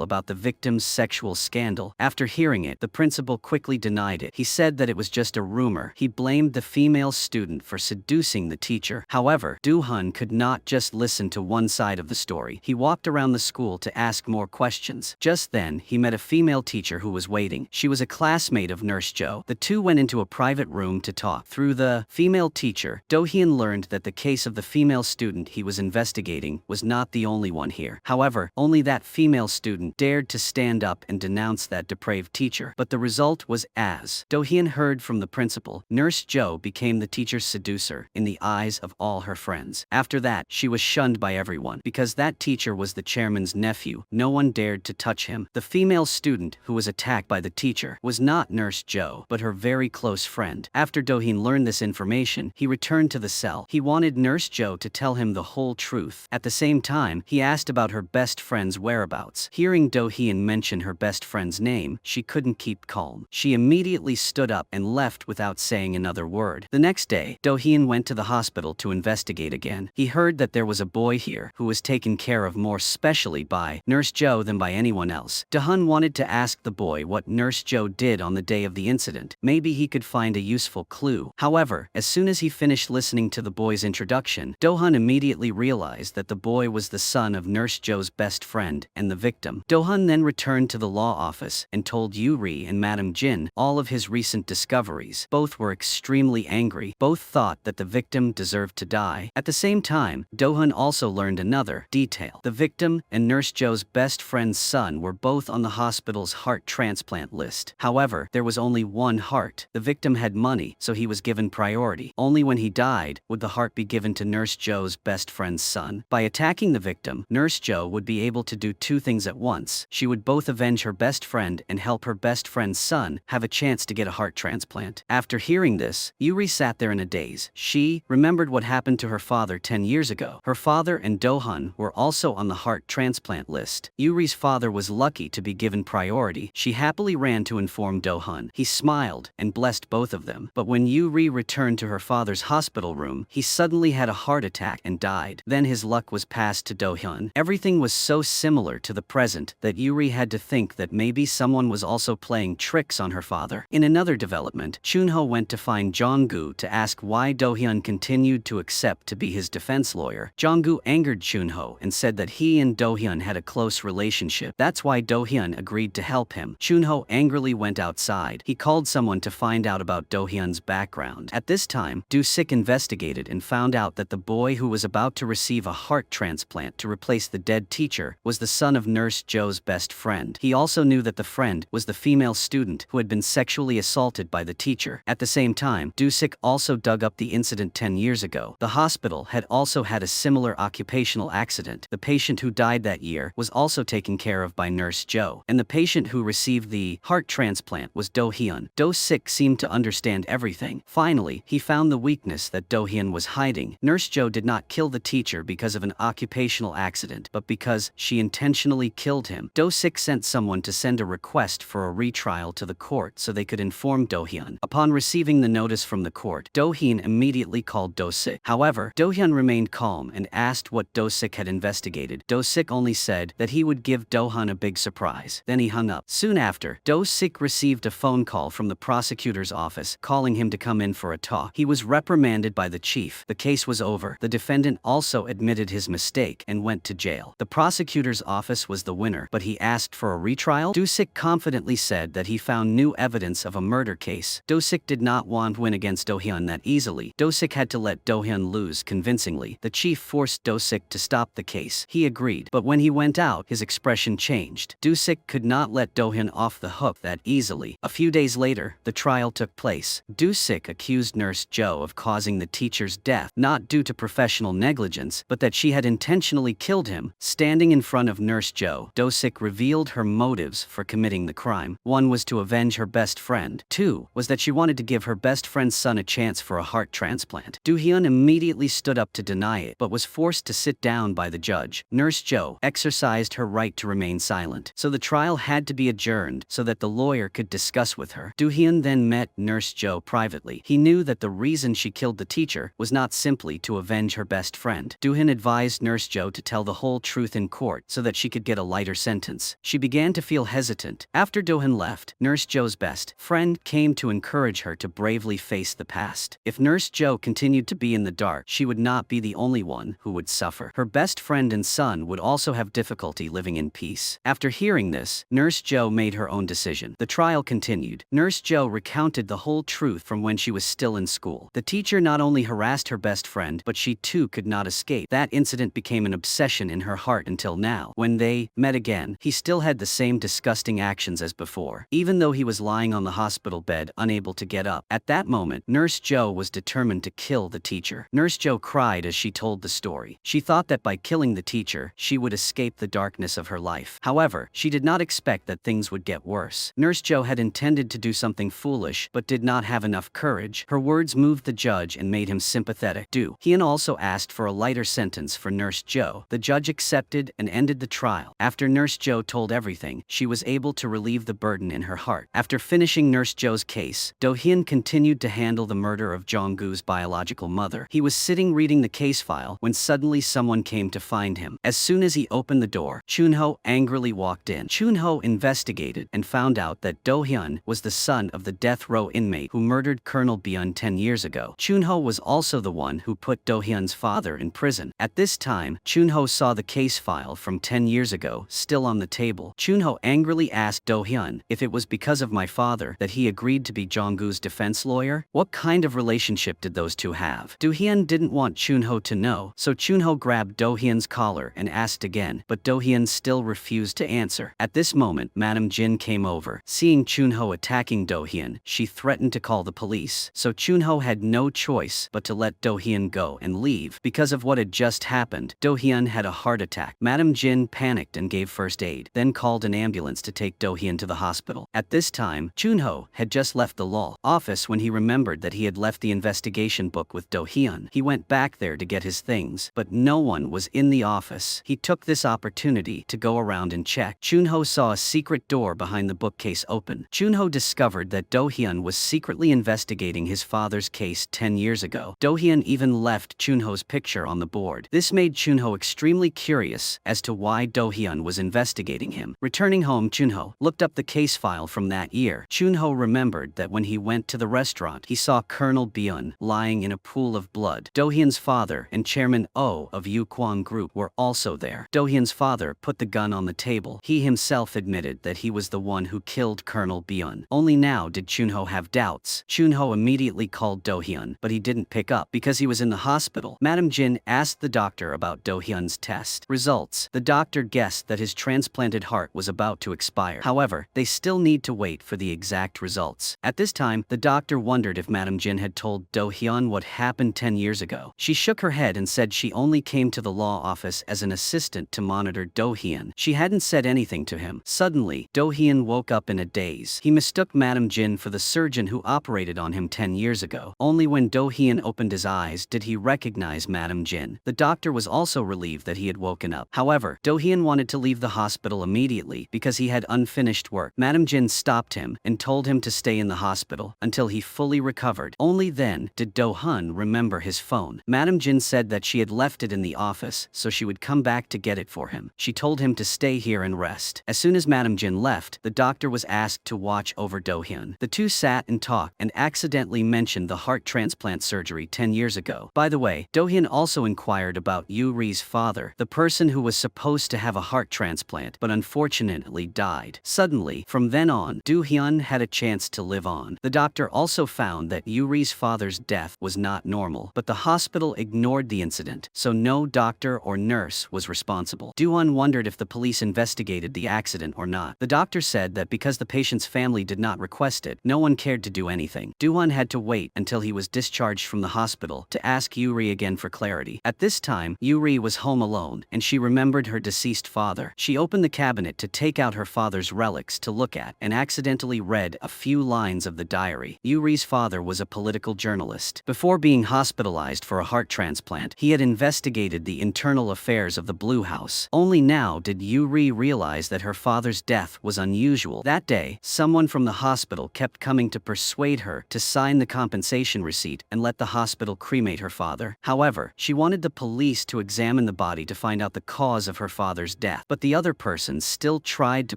about the victim's sexual scandal. After hearing it, the principal quickly denied it. He said that it was just a rumor. He blamed the female student for seducing the teacher. However, Do-hyun could not just listen to one side of the story. He walked around the school to ask more questions. Just then, he met a female teacher who was waiting. She was a classmate of Nurse Jo. The two went into a private room to talk. Through the female teacher, Do-hyun learned that the case of the female student he was investigating was not the only one here. However, only that female student dared to stand up and denounce that depraved teacher. But the result was as Do-hyun heard from the principal, Nurse Jo became the teacher's seducer in the eyes of all her friends. After that, she was shunned by everyone. Because that teacher was the chairman's nephew, no one dared to touch him. The female student who was attacked by the teacher was not Nurse Jo, but her very close friend. After Do-hyun learned this information, he returned to the cell. He wanted Nurse Jo to tell him the whole truth. At the same time, he asked about her best friend's whereabouts. Hearing Do-hyun mention her best friend's name, she couldn't keep calm. She immediately stood up and left without saying another word. The next day, Do-hyun went to the hospital to investigate again. He heard that there was a boy here who was taken care of more specially by Nurse Jo than by anyone else. Do-hyun wanted to ask the boy what Nurse Jo did on the day of the incident. Maybe he could find a useful clue. However, as soon as he finished listening to the boy's introduction, Do-hyun immediately realized that the boy was the son of Nurse Jo's best friend and the victim. Do-hyun then returned to the law office and told Yuri and Madam Jin all of his recent discoveries. Both were extremely angry. Both thought that the victim deserved to die. At the same time, Do-hyun also learned another detail. The victim and Nurse Jo's best friend's son were both on the hospital's heart transplant list. However, there was only one heart. The victim had money, so he was given priority. Only when he died would the heart be given to Nurse Jo's best friend's son. By attacking the victim, Nurse Jo would be able to do two things at once. She would both avenge her best friend and help her best friend's son have a chance to get a heart transplant. After hearing this, Yuri sat there in a daze. She remembered what happened to her father 10 years ago. Her father and Do-hyun were also on the heart transplant list. Yuri's father was lucky to be given priority. She happily ran to inform Do-hyun. He smiled and blessed both of them. But when Yuri returned to her father's hospital room, he suddenly had a heart attack and died. Then his luck was passed to Do-hyun. Everything was so similar to the present that Yuri had to think that maybe someone was also playing tricks on her father. In another development, Chun-ho went to find Jong Guu to ask why Do-hyun continued to accept to be his defense lawyer. Jong Guu angered Chun-ho and said that he and Do-hyun had a close relationship. That's why Do-hyun agreed to help him. Chun-ho angrily went outside. He called someone to find out about Do-hyun's background. At this time, Do-sik investigated and found out that the boy who was about to receive a heart transplant to replace the dead teacher was the son of Nurse Jo's best friend. He also knew that the friend was the female student who had been sexually assaulted by the teacher. At the same time, Do-sik also dug up the incident 10 years ago. The hospital had also had a similar occupational accident. The patient who died that year was also taken care of by Nurse Jo, and the patient who received the heart transplant was Do-hyun. Do-sik seemed to understand everything. Finally, he found the weakness that Do-hyun was hiding. Nurse Jo did not kill the teacher because of an occupational accident, but because she intentionally killed him. Do-sik sent someone to send a request for a retrial to the court so they could inform Do-hyun. Upon receiving the notice from the court, Do-hyun immediately called Do-sik. However, Do-hyun remained calm and asked what Do-sik had investigated. Do-sik only said that he would give Do-hyun a big surprise. Then he hung up. Soon after, Do-sik received a phone call from the prosecutor's office calling him to come in for a talk. He was reprimanded by the chief. The case was over. The defendant also admitted his mistake and went to jail. The prosecutor's office was the winner, but he asked for a retrial. Do-sik confidently said that he found new evidence of a murder case. Do-sik did not want to win against Do-hyun that easily. Do-sik had to let Do-hyun lose convincingly. The chief forced Do-sik to stop the case. He agreed, but when he went out, his expression changed. Do-sik could not let Do-hyun off the hook that easily. A few days later, the trial took place. Do-sik accused Nurse Jo of causing the teacher's death, not due to professional negligence, but that she had intentionally killed him. Standing in front of Nurse Jo, Do-sik revealed her motives for committing the crime. One was to avenge her best friend. Two was that she wanted to give her best friend's son a chance for a heart transplant. Do-hyun immediately stood up to deny it, but was forced to sit down by the judge. Nurse Jo exercised her right to remain silent, so the trial had to be adjourned so that the lawyer could discuss with her. Do-hyun then met Nurse Jo privately. He knew that the reason she killed the teacher was not not simply to avenge her best friend. Dohan advised Nurse Jo to tell the whole truth in court so that she could get a lighter sentence. She began to feel hesitant. After Dohan left, Nurse Jo's best friend came to encourage her to bravely face the past. If Nurse Jo continued to be in the dark, she would not be the only one who would suffer. Her best friend and son would also have difficulty living in peace. After hearing this, Nurse Jo made her own decision. The trial continued. Nurse Jo recounted the whole truth from when she was still in school. The teacher not only harassed her best friend, but she too could not escape. That incident became an obsession in her heart until now. When they met again, he still had the same disgusting actions as before, even though he was lying on the hospital bed, unable to get up. At that moment, Nurse Jo was determined to kill the teacher. Nurse Jo cried as she told the story. She thought that by killing the teacher, she would escape the darkness of her life. However, she did not expect that things would get worse. Nurse Jo had intended to do something foolish, but did not have enough courage. Her words moved the judge and made him sympathetic. Dohan also asked for a lighter sentence for Nurse Jo. The judge accepted and ended the trial. After Nurse Jo told everything, she was able to relieve the burden in her heart. After finishing Nurse Jo's case, Dohan continued to handle the murder of Jong Guu's biological mother. He was sitting reading the case file when suddenly someone came to find him. As soon as he opened the door, Chun-ho angrily walked in. Chun-ho investigated and found out that Dohan was the son of the death row inmate who murdered Colonel Bian 10 years ago. Chun-ho was also the one who put Dohan's father in prison. At this time, Chun-ho saw the case file from 10 years ago still on the table. Chun-ho angrily asked Dohan if it was because of my father that he agreed to be Jong Guu's defense lawyer. What kind of relationship did those two have? Dohan didn't want Chun-ho to know, so Chun-ho grabbed Dohan's collar and asked again, but Dohan still refused to answer. At this moment, Madam Jin came over. Seeing Chun-ho attacking Dohan, she threatened to call the police, so Chun-ho had no choice but to let Dohan go and leave. Because of what had just happened, Dohan had a heart attack. Madam Jin panicked and gave first aid, then called an ambulance to take Dohan to the hospital. At this time, Chun-ho had just left the law office when he remembered that he had left the investigation book with Dohan. He went back there to get his things, but no one was in the office. He took this opportunity to go around and check. Chun-ho saw a secret door behind the bookcase open. Chun-ho discovered that Dohan was secretly investigating his father's case 10 years ago. Dohan even left Chun-ho's picture on the board. This made Chun-ho extremely curious as to why Dohan was investigating him. Returning home, Chun-ho looked up the case file from that year. Chun-ho remembered that when he went to the restaurant, he saw Colonel Bian lying in a pool of blood. Dohan's father and Chairman O of Yu Kwang Group were also there. Dohan's father put the gun on the table. He himself admitted that he was the one who killed Colonel Bian. Only now did Chun-ho have doubts. Chun-ho immediately called Dohan, but he didn't pick up because he was in the hospital. Madam Jin asked the doctor about Dohan's test results. The doctor guessed that his transplanted heart was about to expire. However, they still need to wait for the exact results. At this time, the doctor wondered if Madam Jin had told Dohan what happened 10 years ago. She shook her head and said she only came to the law office as an assistant to monitor Dohan. She hadn't said anything to him. Suddenly, Dohan woke up in a daze. He mistook Madam Jin for the surgeon who operated on him 10 years ago. Only when Dohan opened his eyes did he recognize Madam Jin. The doctor was also relieved that he had woken up. However, Dohan wanted to leave the hospital immediately because he had unfinished work. Madam Jin stopped him and told him to stay in the hospital until he fully recovered. Only then did Dohan remember his phone. Madam Jin said that she had left it in the office, so she would come back to get it for him. She told him to stay here and rest. As soon as Madam Jin left, the doctor was asked to watch over Dohan. The two sat and talked and accidentally mentioned the heart transplant surgery 10 years ago. By the way, Dohan also inquired about Yuri's father, the person who was supposed to have a heart transplant but unfortunately died. Suddenly, from then on, Dohan had a chance to live on. The doctor also found that Yuri's father's death was not normal, but the hospital ignored the incident, so no doctor or nurse was responsible. Dohan wondered if the police investigated the accident or not. The doctor said that because the patient's family did not request it, no one cared to do anything. Dohan had to wait until he was discharged from the hospital to ask Yuri again for clarity. At this time, Yuri was home alone, and she remembered her deceased father. She opened the cabinet to take out her father's relics to look at and accidentally read a few lines of the diary. Yuri's father was a political journalist. Before being hospitalized for a heart transplant, he had investigated the internal affairs of the Blue House. Only now did Yuri realize that her father's death was unusual. That day, someone from the hospital kept coming to persuade her to sign the compensation receipt and let the hospital will cremate her father. However, she wanted the police to examine the body to find out the cause of her father's death. But the other person still tried to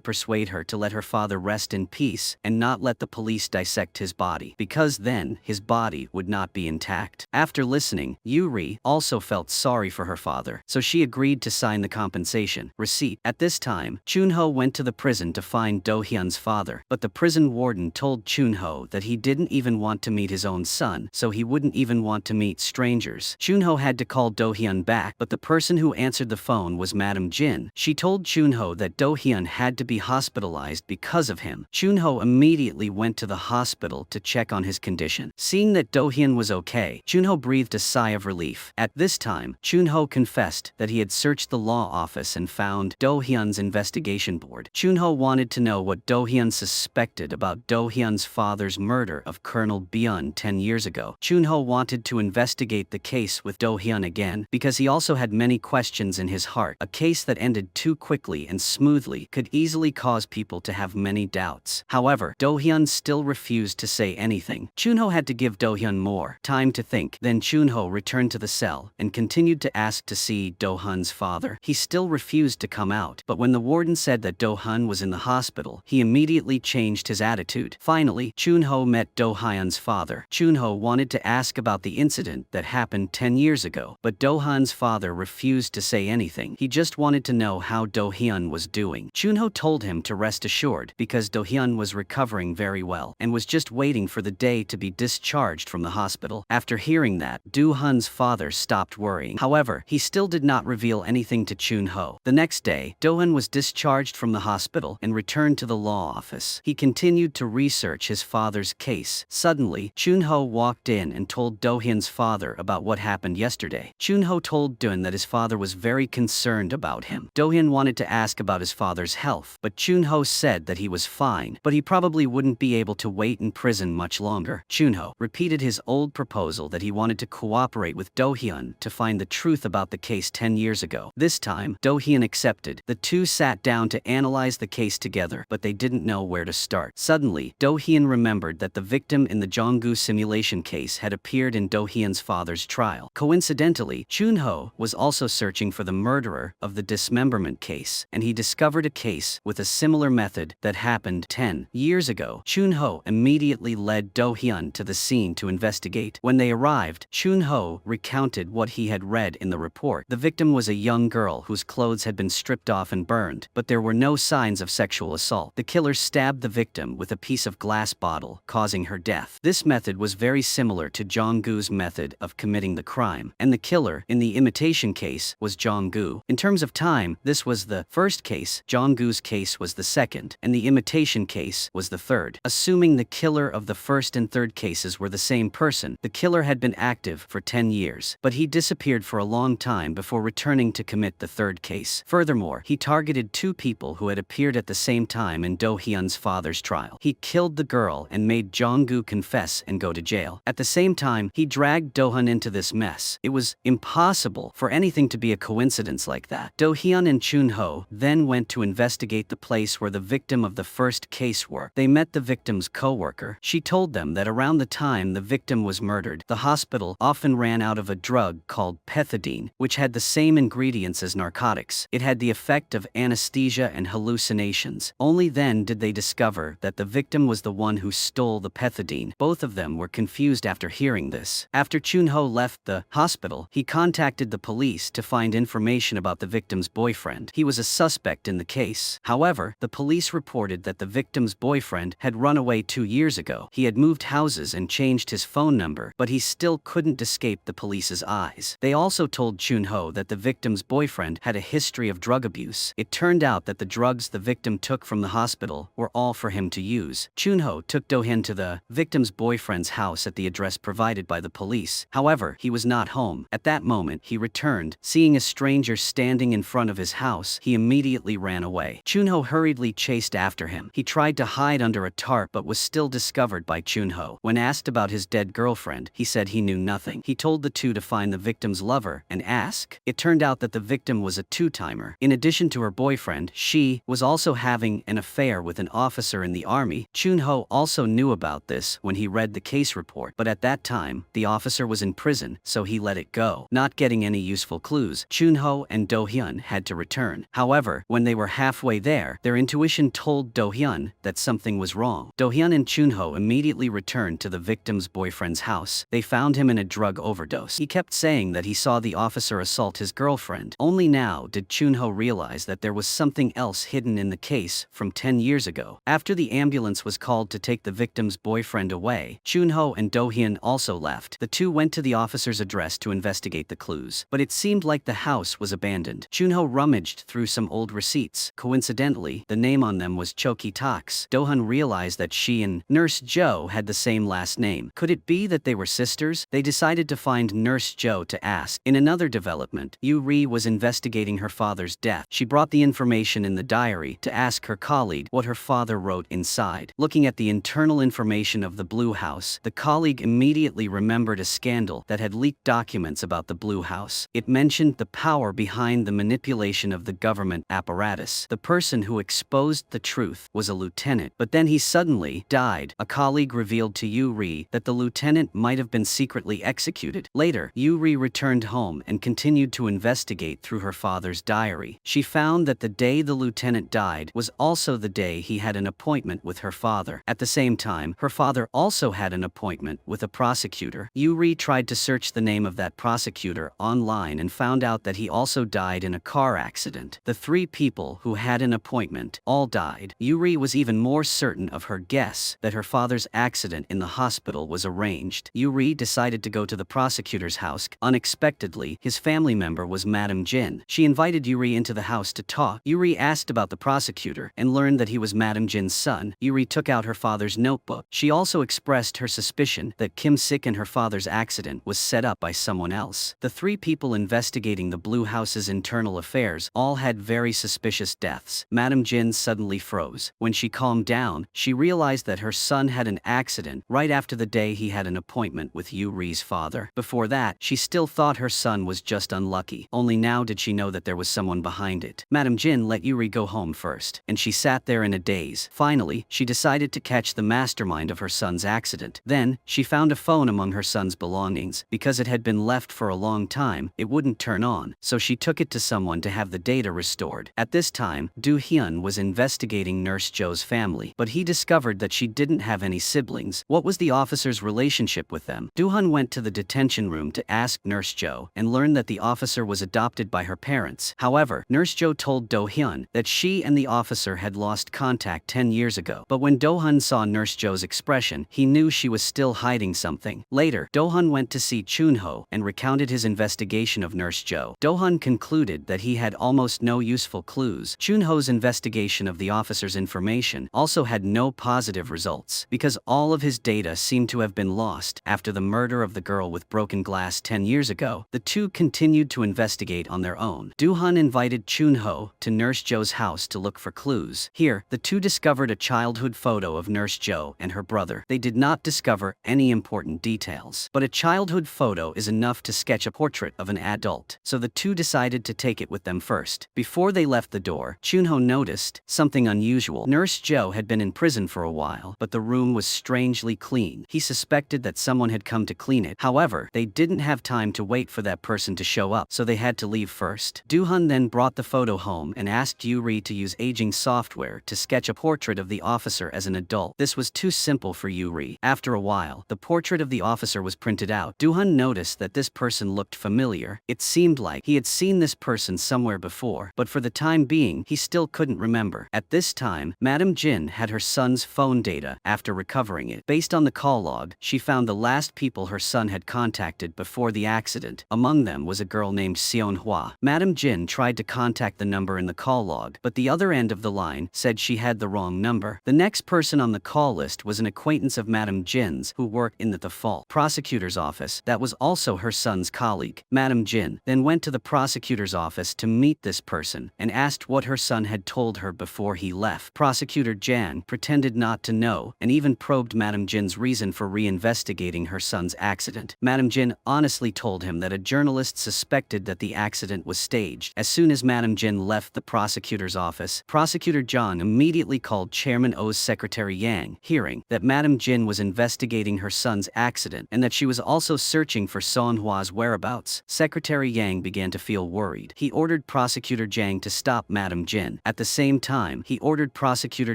persuade her to let her father rest in peace and not let the police dissect his body, because then his body would not be intact. After listening, Yuri also felt sorry for her father, so she agreed to sign the compensation receipt. At this time, Chun-ho went to the prison to find Do-hyun's father, but the prison warden told Chun-ho that he didn't even want to meet his own son, so he wouldn't even want to meet strangers. Chun-ho had to call Do-hyun back, but the person who answered the phone was Madam Jin. She told Chun-ho that Do-hyun had to be hospitalized because of him. Chun-ho immediately went to the hospital to check on his condition. Seeing that Do-hyun was okay, Chun-ho breathed a sigh of relief. At this time, Chun-ho confessed that he had searched the law office and found Do-hyun's investigation board. Chun-ho wanted to know what Do-hyun suspected about Do-hyun's father's murder of Colonel Bian 10 years ago. Chun-ho wanted to investigate the case with Do-hyun again because he also had many questions in his heart. A case that ended too quickly and smoothly could easily cause people to have many doubts. However, Do-hyun still refused to say anything. Chun-ho had to give Do-hyun more time to think. Then Chun-ho returned to the cell and continued to ask to see Do-hyun's father. He still refused to come out, but when the warden said that Do-hyun was in the hospital, he immediately changed his attitude. Finally, Chun-ho met Do-hyun's father. Chun-ho wanted to ask about the incident that happened 10 years ago, but Do-hyun's father refused to say anything. He just wanted to know how Do-hyun was doing. Chun-ho told him to rest assured because Do-hyun was recovering very well and was just waiting for the day to be discharged from the hospital. After hearing that, Do-hyun's father stopped worrying. However, he still did not reveal anything to Chun-ho. The next day, Do-hyun was discharged from the hospital and returned to the law office. He continued to research his father's case. Suddenly, Chun-ho walked in and told Do-hyun's father about what happened yesterday. Chun-ho told Do-hyun that his father was very concerned about him. Do-hyun wanted to ask about his father's health, but Chun-ho said that he was fine, but he probably wouldn't be able to wait in prison much longer. Chun-ho repeated his old proposal that he wanted to cooperate with Do-hyun to find the truth about the case 10 years ago. This time, Do-hyun accepted. The two sat down to analyze the case together, but they didn't know where to start. Suddenly, Do-hyun remembered that the victim in the Jong Guu simulation case had appeared in Do-hyun's father's trial. Coincidentally, Chun-ho was also searching for the murderer of the dismemberment case, and he discovered a case with a similar method that happened 10 years ago. Chun-ho immediately led Do-hyun to the scene to investigate. When they arrived, Chun-ho recounted what he had read in the report. The victim was a young girl whose clothes had been stripped off and burned, but there were no signs of sexual assault. The killer stabbed the victim with a piece of glass bottle, causing her death. This method was very similar to Jong Guu's method of committing the crime, and the killer in the imitation case was Jong Guu. In terms of time, this was the first case, Jong Guu's case was the second, and the imitation case was the third. Assuming the killer of the first and third cases were the same person, the killer had been active for 10 years, but he disappeared for a long time before returning to commit the third case. Furthermore, he targeted two people who had appeared at the same time in Do-hyun's father's trial. He killed the girl and made Jong Guu confess and go to jail. At the same time, he dragged Do-hyun into this mess. It was impossible for anything to be a coincidence like that. Do-hyun and Chun-ho then went to investigate the place where the victim of the first case were. They met the victim's co-worker. She told them that around the time the victim was murdered, the hospital often ran out of a drug called pethidine, which had the same ingredients as narcotics. It had the effect of anesthesia and hallucinations. Only then did they discover that the victim was the one who stole the pethidine. Both of them were confused after hearing this. After Chun-ho left the hospital, he contacted the police to find information about the victim's boyfriend. He was a suspect in the case. However, the police reported that the victim's boyfriend had run away 2 years ago. He had moved houses and changed his phone number, but he still couldn't escape the police's eyes. They also told Chun-ho that the victim's boyfriend had a history of drug abuse. It turned out that the drugs the victim took from the hospital were all for him to use. Chun-ho took Do-hyun to the victim's boyfriend's house at the address provided by the police. However, he was not home. At that moment, he returned. Seeing a stranger standing in front of his house, he immediately ran away. Chun-ho hurriedly chased after him. He tried to hide under a tarp but was still discovered by Chun-ho. When asked about his dead girlfriend, he said he knew nothing. He told the two to find the victim's lover and ask. It turned out that the victim was a two-timer. In addition to her boyfriend, she was also having an affair with an officer in the army. Chun-ho also knew about this when he read the case report, but at that time, the the officer was in prison, so he let it go. Not getting any useful clues, Chun-ho and Do-hyun had to return. However, when they were halfway there, their intuition told Do-hyun that something was wrong. Do-hyun and Chun-ho immediately returned to the victim's boyfriend's house. They found him in a drug overdose. He kept saying that he saw the officer assault his girlfriend. Only now did Chun-ho realize that there was something else hidden in the case from 10 years ago. After the ambulance was called to take the victim's boyfriend away, Chun-ho and Do-hyun also left. The two went to the officer's address to investigate the clues, but it seemed like the house was abandoned. Chun-ho rummaged through some old receipts. Coincidentally, the name on them was Choki Tox. Do-hyun realized that she and Nurse Jo had the same last name. Could it be that they were sisters? They decided to find Nurse Jo to ask. In another development, Yu-ri was investigating her father's death. She brought the information in the diary to ask her colleague what her father wrote inside. Looking at the internal information of the Blue House, the colleague immediately remembered a scandal that had leaked documents about the Blue House. It mentioned the power behind the manipulation of the government apparatus. The person who exposed the truth was a lieutenant, but then he suddenly died. A colleague revealed to Yu-ri that the lieutenant might have been secretly executed. Later, Yu-ri returned home and continued to investigate through her father's diary. She found that the day the lieutenant died was also the day he had an appointment with her father. At the same time, her father also had an appointment with a prosecutor. Yu-ri tried to search the name of that prosecutor online and found out that he also died in a car accident. The three people who had an appointment all died. Yu-ri was even more certain of her guess that her father's accident in the hospital was arranged. Yu-ri decided to go to the prosecutor's house. Unexpectedly, his family member was Madame Jin. She invited Yu-ri into the house to talk. Yu-ri asked about the prosecutor and learned that he was Madame Jin's son. Yu-ri took out her father's notebook. She also expressed her suspicion that Kim Sik and her father's accident was set up by someone else. The three people investigating the Blue House's internal affairs all had very suspicious deaths. Madame Jin suddenly froze. When she calmed down, she realized that her son had an accident right after the day he had an appointment with Yu-ri's father. Before that, she still thought her son was just unlucky. Only now did she know that there was someone behind it. Madame Jin let Yu-ri go home first, and she sat there in a daze. Finally, she decided to catch the mastermind of her son's accident. Then, she found a phone among her son's belongings. Because it had been left for a long time, it wouldn't turn on, so she took it to someone to have the data restored. At this time, Do-hyun was investigating Nurse Jo's family, but he discovered that she didn't have any siblings. What was the officer's relationship with them? Do-hyun went to the detention room to ask Nurse Jo and learned that the officer was adopted by her parents. However, Nurse Jo told Do-hyun that she and the officer had lost contact 10 years ago. But when Do-hyun saw Nurse Jo's expression, he knew she was still hiding something. Later, Do-hyun went to see Chun-ho and recounted his investigation of Nurse Jo. Do-hyun concluded that he had almost no useful clues. Chun-ho's investigation of the officer's information also had no positive results, because all of his data seemed to have been lost after the murder of the girl with broken glass 10 years ago. The two continued to investigate on their own. Do-hyun invited Chun-ho to Nurse Jo's house to look for clues. Here, the two discovered a childhood photo of Nurse Jo and her brother. They did not discover any important details, but a childhood photo is enough to sketch a portrait of an adult, so the two decided to take it with them first. Before they left the door, Chun-ho noticed something unusual. Nurse Jo had been in prison for a while, but the room was strangely clean. He suspected that someone had come to clean it. However, they didn't have time to wait for that person to show up, so they had to leave first. Do-hyun then brought the photo home and asked Yu-ri to use aging software to sketch a portrait of the officer as an adult. This was too simple for Yu-ri. After a while, the portrait of the officer was printed out. Do-hyun noticed that this person looked familiar. It seemed like he had seen this person somewhere before, but for the time being, he still couldn't remember. At this time, Madame Jin had her son's phone data after recovering it. Based on the call log, she found the last people her son had contacted before the accident. Among them was a girl named Seon-hwa. Madame Jin tried to contact the number in the call log, but the other end of the line said she had the wrong number. The next person on the call list was an acquaintance of Madame Jin's who worked in the default prosecutor's office that was also her son's colleague. Madame Jin then went to the prosecutor's office to meet this person and asked what her son had told her before he left. Prosecutor Jan pretended not to know and even probed Madame Jin's reason for reinvestigating her son's accident. Madame Jin honestly told him that a journalist suspected that the accident was staged. As soon as Madame Jin left the prosecutor's office, Prosecutor Jang immediately called Chairman O's secretary Yang. Hearing that Madame Jin was investigating her son's accident, and that she was also searching for Sonhua's whereabouts. Secretary Yang began to feel worried. He ordered Prosecutor Zhang to stop Madame Jin. At the same time, he ordered Prosecutor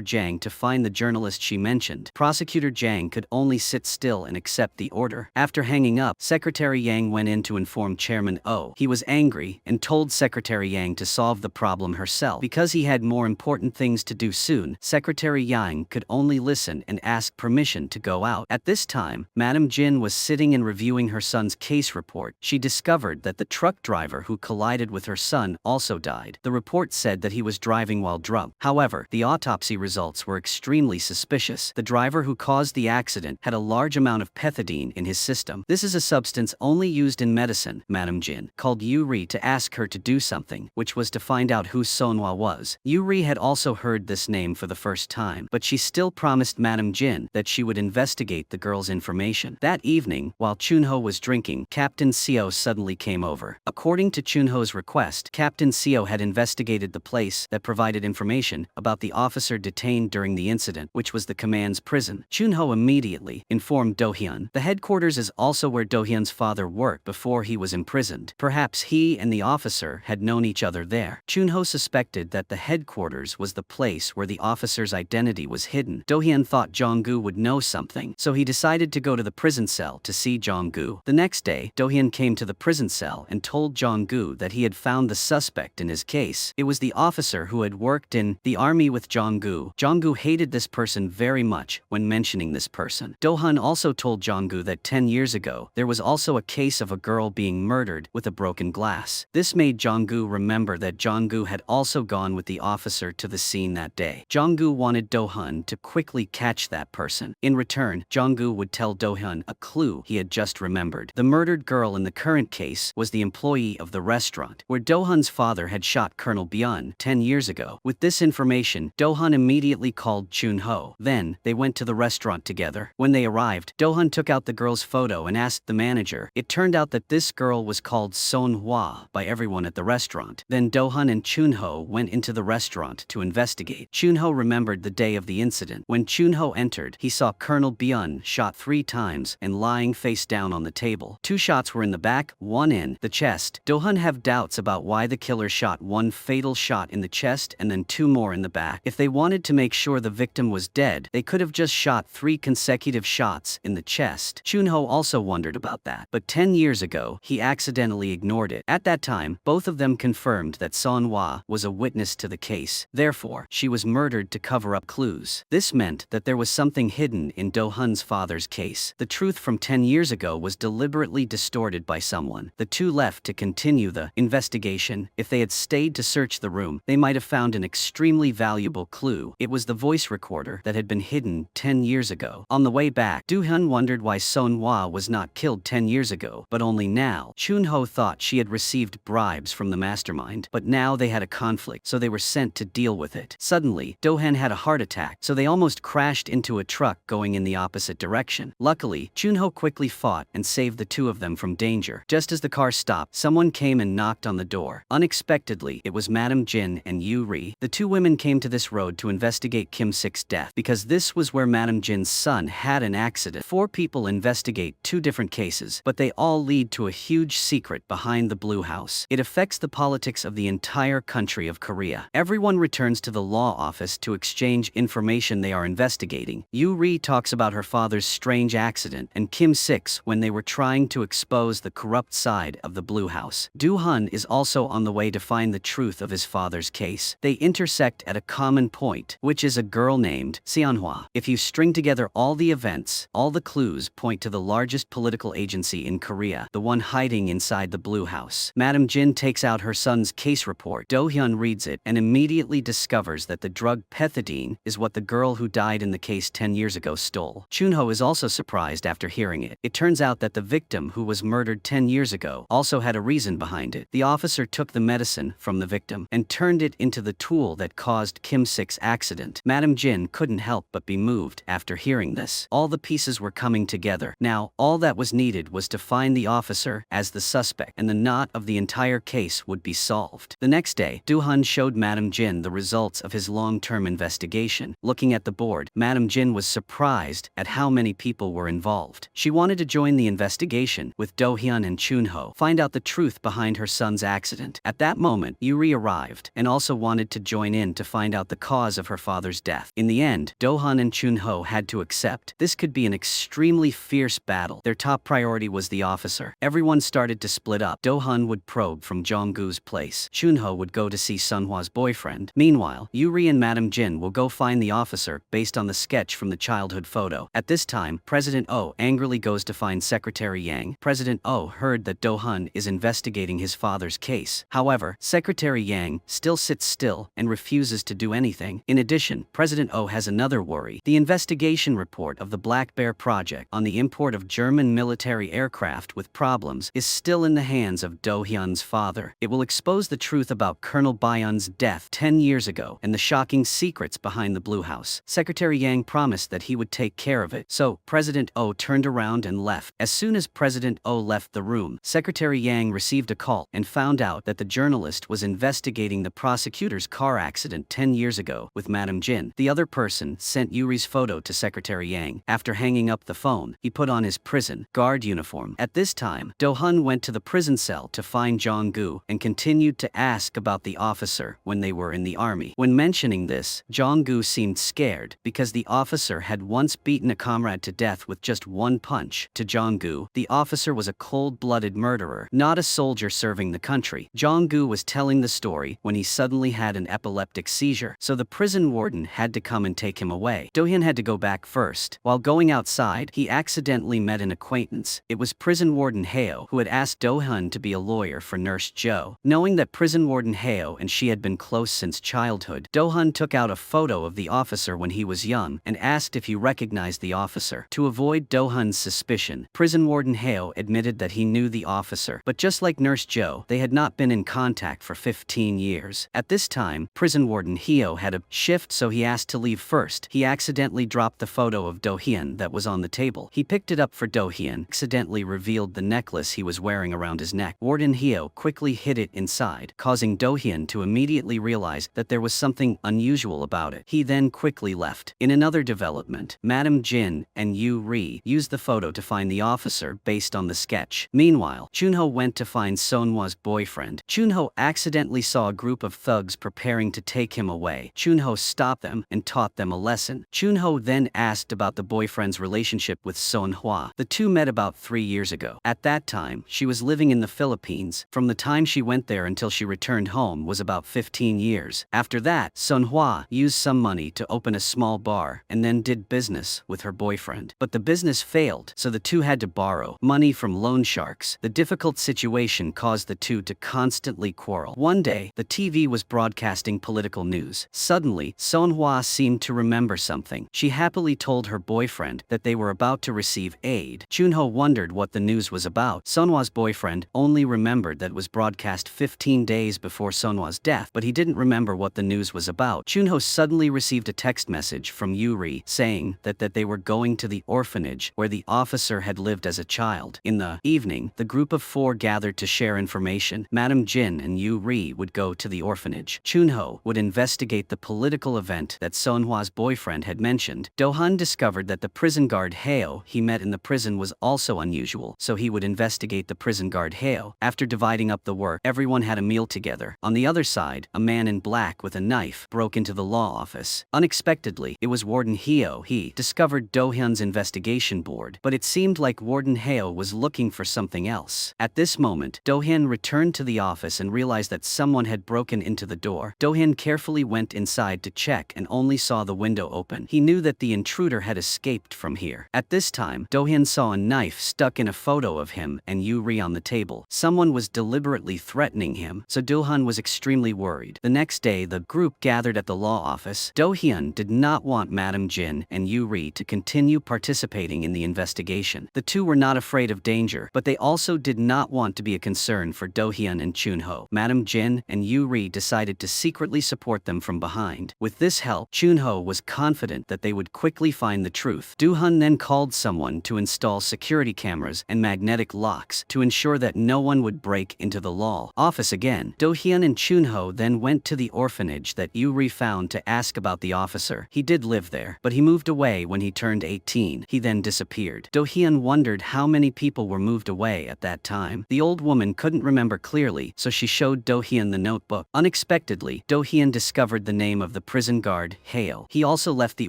Zhang to find the journalist she mentioned. Prosecutor Zhang could only sit still and accept the order. After hanging up, Secretary Yang went in to inform Chairman Oh. He was angry and told Secretary Yang to solve the problem herself. Because he had more important things to do soon, Secretary Yang could only listen and ask permission to go out. At this time, Madame Jin was sitting and reviewing her son's case report. She discovered that the truck driver who collided with her son also died. The report said that he was driving while drunk. However, the autopsy results were extremely suspicious. The driver who caused the accident had a large amount of pethidine in his system. This is a substance only used in medicine. Madame Jin called Yuri to ask her to do something, which was to find out who Sonhua was. Yuri had also heard this name for the first time, but she still promised Madame Jin that she would investigate the girl's information. That evening, while Chun-ho was drinking, Captain Seo suddenly came over. According to Chun-ho's request, Captain Seo had investigated the place that provided information about the officer detained during the incident, which was the command's prison. Chun-ho immediately informed Dohan. The headquarters is also where Dohan's father worked before he was imprisoned. Perhaps he and the officer had known each other there. Chun-ho suspected that the headquarters was the place where the officer's identity was hidden. Dohan thought Jong Guu would know something, so he decided to go to the prison cell to see Jong Guu. The next day, Dohan came to the prison cell and told Jong Guu that he had found the suspect in his case. It was the officer who had worked in the army with Jong Guu. Jong Guu hated this person very much when mentioning this person. Dohan also told Jong Guu that 10 years ago, there was also a case of a girl being murdered with a broken glass. This made Jong Guu remember that Jong Guu had also gone with the officer to the scene that day. Jong Guu wanted Dohan to quickly catch that person. In return, Jong Guu would tell Dohan a clue he had just remembered. The murdered girl in the current case was the employee of the restaurant where Dohan's father had shot Colonel Bian 10 years ago. With this information, Dohan immediately called Chun-ho. Then, they went to the restaurant together. When they arrived, Dohan took out the girl's photo and asked the manager. It turned out that this girl was called Sonhua by everyone at the restaurant. Then Dohan and Chun-ho went into the restaurant to investigate. Chun-ho remembered the day of the incident. When Chun-ho entered, he saw Colonel Bian shot 3 times and lying face down on the table. 2 shots were in the back, 1 in the chest. Dohan have doubts about why the killer shot 1 fatal shot in the chest and then 2 more in the back. If they wanted to make sure the victim was dead, they could have just shot 3 consecutive shots in the chest. Chun-ho also wondered about that, but 10 years ago, he accidentally ignored it. At that time, both of them confirmed that Sonhua was a witness to the case. Therefore, she was murdered to cover up clues. This meant that there was something hidden in Dohan's father's case. The truth from 10 years ago was deliberately distorted by someone. The two left to continue the investigation. If they had stayed to search the room, they might have found an extremely valuable clue. It was the voice recorder that had been hidden 10 years ago. On the way back, Dohan wondered why Sonhua was not killed 10 years ago, but only now. Chun-ho thought she had received bribes from the mastermind, but now they had a conflict, so they were sent to deal with it. Suddenly, Dohan had a heart attack, so they almost crashed into a truck going in the opposite direction. Luckily, Chun-ho quickly fought and saved the two of them from danger. Just as the car stopped, someone came and knocked on the door. Unexpectedly, it was Madame Jin and Yuri. The two women came to this road to investigate Kim Sik's death, because this was where Madame Jin's son had an accident. 4 people investigate 2 different cases, but they all lead to a huge secret behind the Blue House. It affects the politics of the entire country of Korea. Everyone returns to the law office to exchange information they are investigating. Yuri talks about her father's strange accident, and Kim Sik's when they were trying to expose the corrupt side of the Blue House. Dohan is also on the way to find the truth of his father's case. They intersect at a common point, which is a girl named Sonhua. If you string together all the events, all the clues point to the largest political agency in Korea, the one hiding inside the Blue House. Madame Jin takes out her son's case report. Do-hyun reads it and immediately discovers that the drug pethidine is what the girl who died in the case 10 years ago stole. Chun-ho is also surprised after hearing it. It turns out that the victim who was murdered 10 years ago also had a reason behind it. The officer took the medicine from the victim and turned it into the tool that caused Kim Sik's accident. Madame Jin couldn't help but be moved after hearing this. All the pieces were coming together. Now, all that was needed was to find the officer as the suspect, and the knot of the entire case would be solved. The next day, Dohan showed Madame Jin the results of his long-term investigation. Looking at the board, Madame Jin was surprised at how many people were involved. left. She wanted to join the investigation with Dohan and Chun-ho, find out the truth behind her son's accident. At that moment, Yuri arrived and also wanted to join in to find out the cause of her father's death. In the end, Dohan and Chun-ho had to accept this could be an extremely fierce battle. Their top priority was the officer. Everyone started to split up. Dohan would probe from Jong Guu's place. Chun-ho would go to see Sunhwa's boyfriend. Meanwhile, Yuri and Madame Jin will go find the officer based on the sketch from the childhood photo. At this time, President Oh angrily goes to find Secretary Yang. President Oh heard that Dohan is investigating his father's case. However, Secretary Yang still sits still and refuses to do anything. In addition, President Oh has another worry. The investigation report of the Black Bear project on the import of German military aircraft with problems is still in the hands of Do-hyun's father. It will expose the truth about Colonel Bian's death 10 years ago and the shocking secrets behind the Blue House. Secretary Yang promised that he would take care of it, so President Oh turned around and left. As soon as President Oh left the room, Secretary Yang received a call and found out that the journalist was investigating the prosecutor's car accident 10 years ago with Madame Jin. The other person sent Yuri's photo to Secretary Yang. After hanging up the phone, he put on his prison guard uniform. At this time, Dohan went to the prison cell to find Jong Guu and continued to ask about the officer when they were in the army. When mentioning this, Jong Guu seemed scared because the officer had once beaten a comrade to death with just one punch. To Jong Guu, the officer was a cold-blooded murderer, not a soldier serving the country. Jong Guu was telling the story when he suddenly had an epileptic seizure, so the prison warden had to come and take him away. Dohan had to go back first. While going outside, he accidentally met an acquaintance. It was prison warden Heo, who had asked Dohan to be a lawyer for Nurse Jo. Knowing that prison warden Heo and she had been close since childhood, Dohan took out a photo of the officer when he was young and asked if he recognized the officer. To avoid Dohan's suspicion, prison warden Heo admitted that he knew the officer, but just like Nurse Jo, they had not been in contact for 15 years. At this time, prison warden Heo had a shift, so he asked to leave first. He accidentally dropped the photo of Dohan that was on the table. He picked it up for Dohan, accidentally revealed the necklace he was wearing around his neck. Warden Heo quickly hid it inside, causing Dohan to immediately realize that there was something unusual about it. He then quickly left. In another development, Madame Jin and Yuri used the photo to find the officer based on the sketch. Meanwhile, Chun-ho went to find Sonhwa's boyfriend. Chun-ho accidentally saw a group of thugs preparing to take him away. Chun-ho stopped them and taught them a lesson. Chun-ho then asked about the boyfriend's relationship with Sonhwa. The two met about 3 years ago. At that time, she was living in the Philippines. From the time she went there until she returned home was about 15 years. After that, Sonhwa used some money to open a small bar and then did business with her boyfriend. But the business failed, so the two had to borrow money from loan sharks. The difficult situation caused the two to constantly quarrel. One day, the TV was broadcasting political news. Suddenly, Sonhwa seemed to remember something. She happily told her boyfriend that they were about to receive aid. Chun-ho wondered what the news was about. Sonhwa's boyfriend only remembered that it was broadcast 15 days before Sonhwa's death, but he didn't remember what the news was about. Chun-ho suddenly received a text message from Yuri saying that they were going to the orphanage where the officer had lived as a child. In the evening, the group of 4 gathered to share information. Madame Jin and Yuri would go to the orphanage. Chun-ho would investigate the political event that Sonhwa's boyfriend had mentioned. Dohan discovered that the prison guard Heo he met in the prison was also unusual, so he would investigate the prison guard Heo. After dividing up the work, everyone had a meal together. On the other side, a man in black with a knife broke into the law office. Unexpectedly, it was Warden Heo. He discovered Dohan's investigation board, but it seemed like Warden Heo was looking for something else. At this moment, Dohan returned to the office and realized that someone had broken into the door. Dohan carefully went inside to check and only saw the window open. He knew that the intruder had escaped from here. At this time, Dohan saw a knife stuck in a photo of him and Yuri on the table. Someone was deliberately threatening him, so Dohan was extremely worried. The next day, the group gathered at the law office. Dohan did not want Madame Jin and Yuri to continue participating in the investigation. The two were not afraid of danger, but they also did not want to be a concern for Dohan and Chun-ho. Madame Jin and Yuri decided to secretly support them from behind. With this help, Chun-ho was confident that they would quickly find the truth. Dohan then called someone to install security cameras and magnetic locks to ensure that no one would break into the law office again. Dohan and Chun-ho then went to the orphanage that Yuri found to ask about the officer. He did live there, but he moved away when he turned 18. He then disappeared. disappeared. Dohan wondered how many people were moved away at that time. The old woman couldn't remember clearly, so she showed Dohan the notebook. Unexpectedly, Dohan discovered the name of the prison guard, Hale. He also left the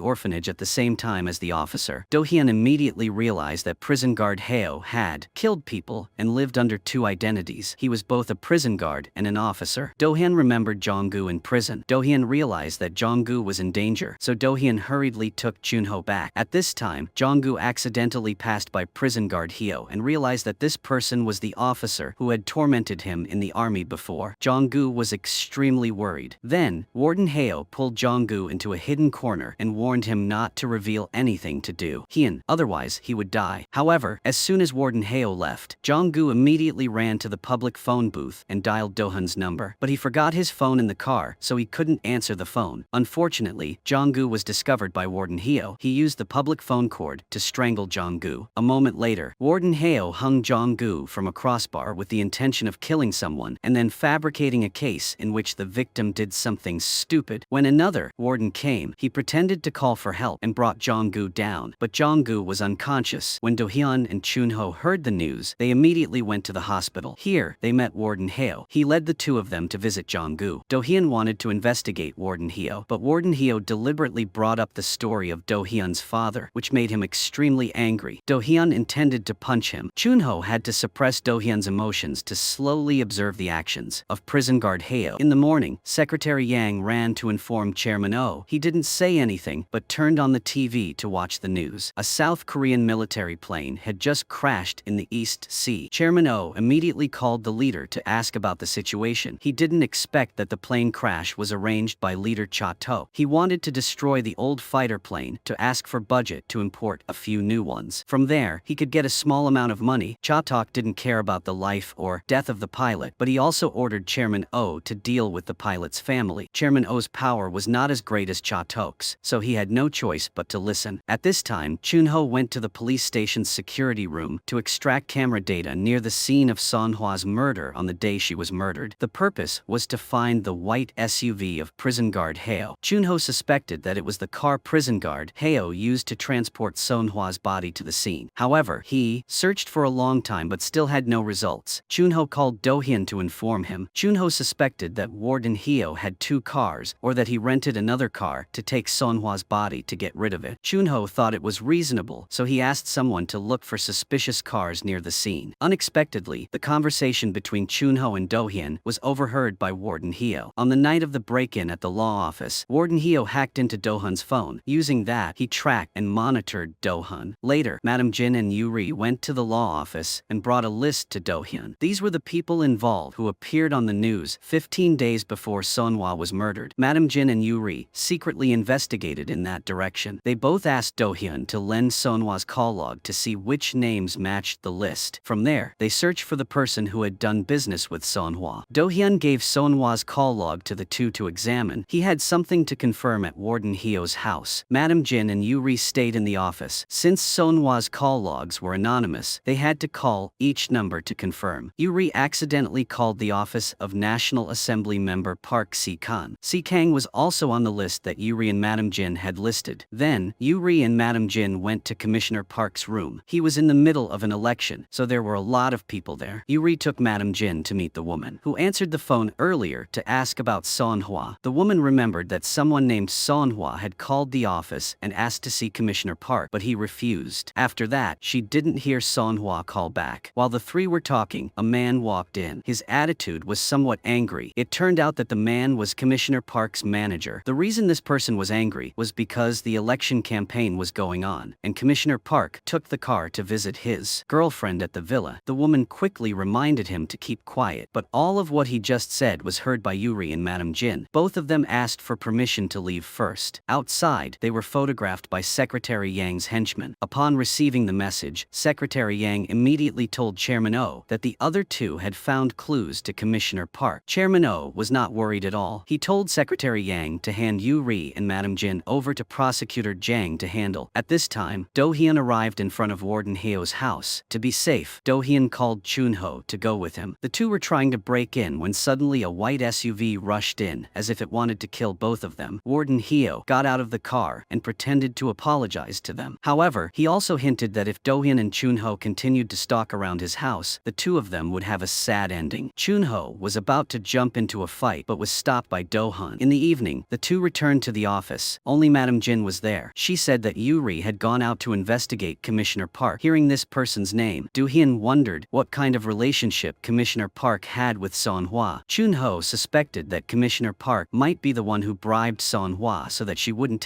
orphanage at the same time as the officer. Dohan immediately realized that prison guard Hale had killed people and lived under two identities. He was both a prison guard and an officer. Dohan remembered Jong Guu in prison. Dohan realized that Jong Guu was in danger, so Dohan hurriedly took Chun-ho back. At this time, Jong Guu accidentally passed by prison guard Heo and realized that this person was the officer who had tormented him in the army before. Jong Guu was extremely worried. Then, Warden Heo pulled Jong Guu into a hidden corner and warned him not to reveal anything to Do Hyun, otherwise he would die. However, as soon as Warden Heo left, Jong Guu immediately ran to the public phone booth and dialed Dohan's number. But he forgot his phone in the car, so he couldn't answer the phone. Unfortunately, Jong Guu was discovered by Warden Heo. He used the public phone cord to strangle Jong Guu. A moment later, Warden Heo hung Jong Guu from a crossbar with the intention of killing someone and then fabricating a case in which the victim did something stupid. When another warden came, he pretended to call for help and brought Jong Guu down, but Jong Guu was unconscious. When Dohan and Chun-ho heard the news, they immediately went to the hospital. Here, they met Warden Heo. He led the two of them to visit Jong Guu. Dohan wanted to investigate Warden Heo, but Warden Heo deliberately brought up the story of Dohyun's father, which made him extremely angry. Dohyun intended to punch him. Chun-ho had to suppress Dohyun's emotions to slowly observe the actions of prison guard Heo. In the morning, Secretary Yang ran to inform Chairman Oh. He didn't say anything, but turned on the TV to watch the news. A South Korean military plane had just crashed in the East Sea. Chairman Oh immediately called the leader to ask about the situation. He didn't expect that the plane crash was arranged by leader Cha-to. He wanted to destroy the old fighter plane to ask for budget to import a few new ones. From there, he could get a small amount of money. Cha-tok didn't care about the life or death of the pilot, but he also ordered Chairman Oh to deal with the pilot's family. Chairman Oh's power was not as great as Cha-tok's, so he had no choice but to listen. At this time, Chun-ho went to the police station's security room to extract camera data near the scene of Son-hwa's murder on the day she was murdered. The purpose was to find the white SUV of prison guard Heo. Chun-ho suspected that it was the car prison guard Heo used to transport Son-hwa's body to the scene. However, he searched for a long time but still had no results. Chun-ho called Dohyun to inform him. Chun-ho suspected that Warden Heo had two cars, or that he rented another car to take Son-hwa's body to get rid of it. Chun-ho thought it was reasonable, so he asked someone to look for suspicious cars near the scene. Unexpectedly, the conversation between Chun-ho and Dohyun was overheard by Warden Heo. On the night of the break-in at the law office, Warden Heo hacked into Dohan's phone. Using that, he tracked and monitored Dohan. Later, Madam Jin and Yuri went to the law office and brought a list to Dohyun. These were the people involved who appeared on the news 15 days before Son-hwa was murdered. Madam Jin and Yuri secretly investigated in that direction. They both asked Dohyun to lend Son-hwa's call log to see which names matched the list. From there, they searched for the person who had done business with Son-hwa. Dohyun gave Son-hwa's call log to the two to examine. He had something to confirm at Warden Heo's house. Madam Jin and Yuri stayed in the office. Since Son-hwa's call logs were anonymous, they had to call each number to confirm. Yuri accidentally called the office of National Assembly member Park Si-kang. Si-kang was also on the list that Yuri and Madam Jin had listed. Then, Yuri and Madam Jin went to Commissioner Park's room. He was in the middle of an election, so there were a lot of people there. Yuri took Madam Jin to meet the woman who answered the phone earlier to ask about Son-hwa. The woman remembered that someone named Son-hwa had called the office and asked to see Commissioner Park, but he refused. After that, she didn't hear Son-hwa call back. While the three were talking, a man walked in. His attitude was somewhat angry. It turned out that the man was Commissioner Park's manager. The reason this person was angry was because the election campaign was going on, and Commissioner Park took the car to visit his girlfriend at the villa. The woman quickly reminded him to keep quiet, but all of what he just said was heard by Yuri and Madam Jin. Both of them asked for permission to leave first. Outside, they were photographed by Secretary Yang's henchmen. Upon receiving the message, Secretary Yang immediately told Chairman Oh that the other two had found clues to Commissioner Park. Chairman Oh was not worried at all. He told Secretary Yang to hand Yuri and Madam Jin over to Prosecutor Jang to handle. At this time, Dohyun arrived in front of Warden Heo's house. To be safe, Dohyun called Chun-ho to go with him. The two were trying to break in when suddenly a white SUV rushed in, as if it wanted to kill both of them. Warden Heo got out of the car and pretended to apologize to them. However, He also hinted that if Dohan and Chun-ho continued to stalk around his house, the two of them would have a sad ending. Chun-ho was about to jump into a fight but was stopped by Dohan. In the evening, the two returned to the office. Only Madam Jin was there. She said that Yuri had gone out to investigate Commissioner Park. Hearing this person's name, Dohan wondered what kind of relationship Commissioner Park had with Son-hwa. Chun-ho suspected that Commissioner Park might be the one who bribed Son-hwa so that she wouldn't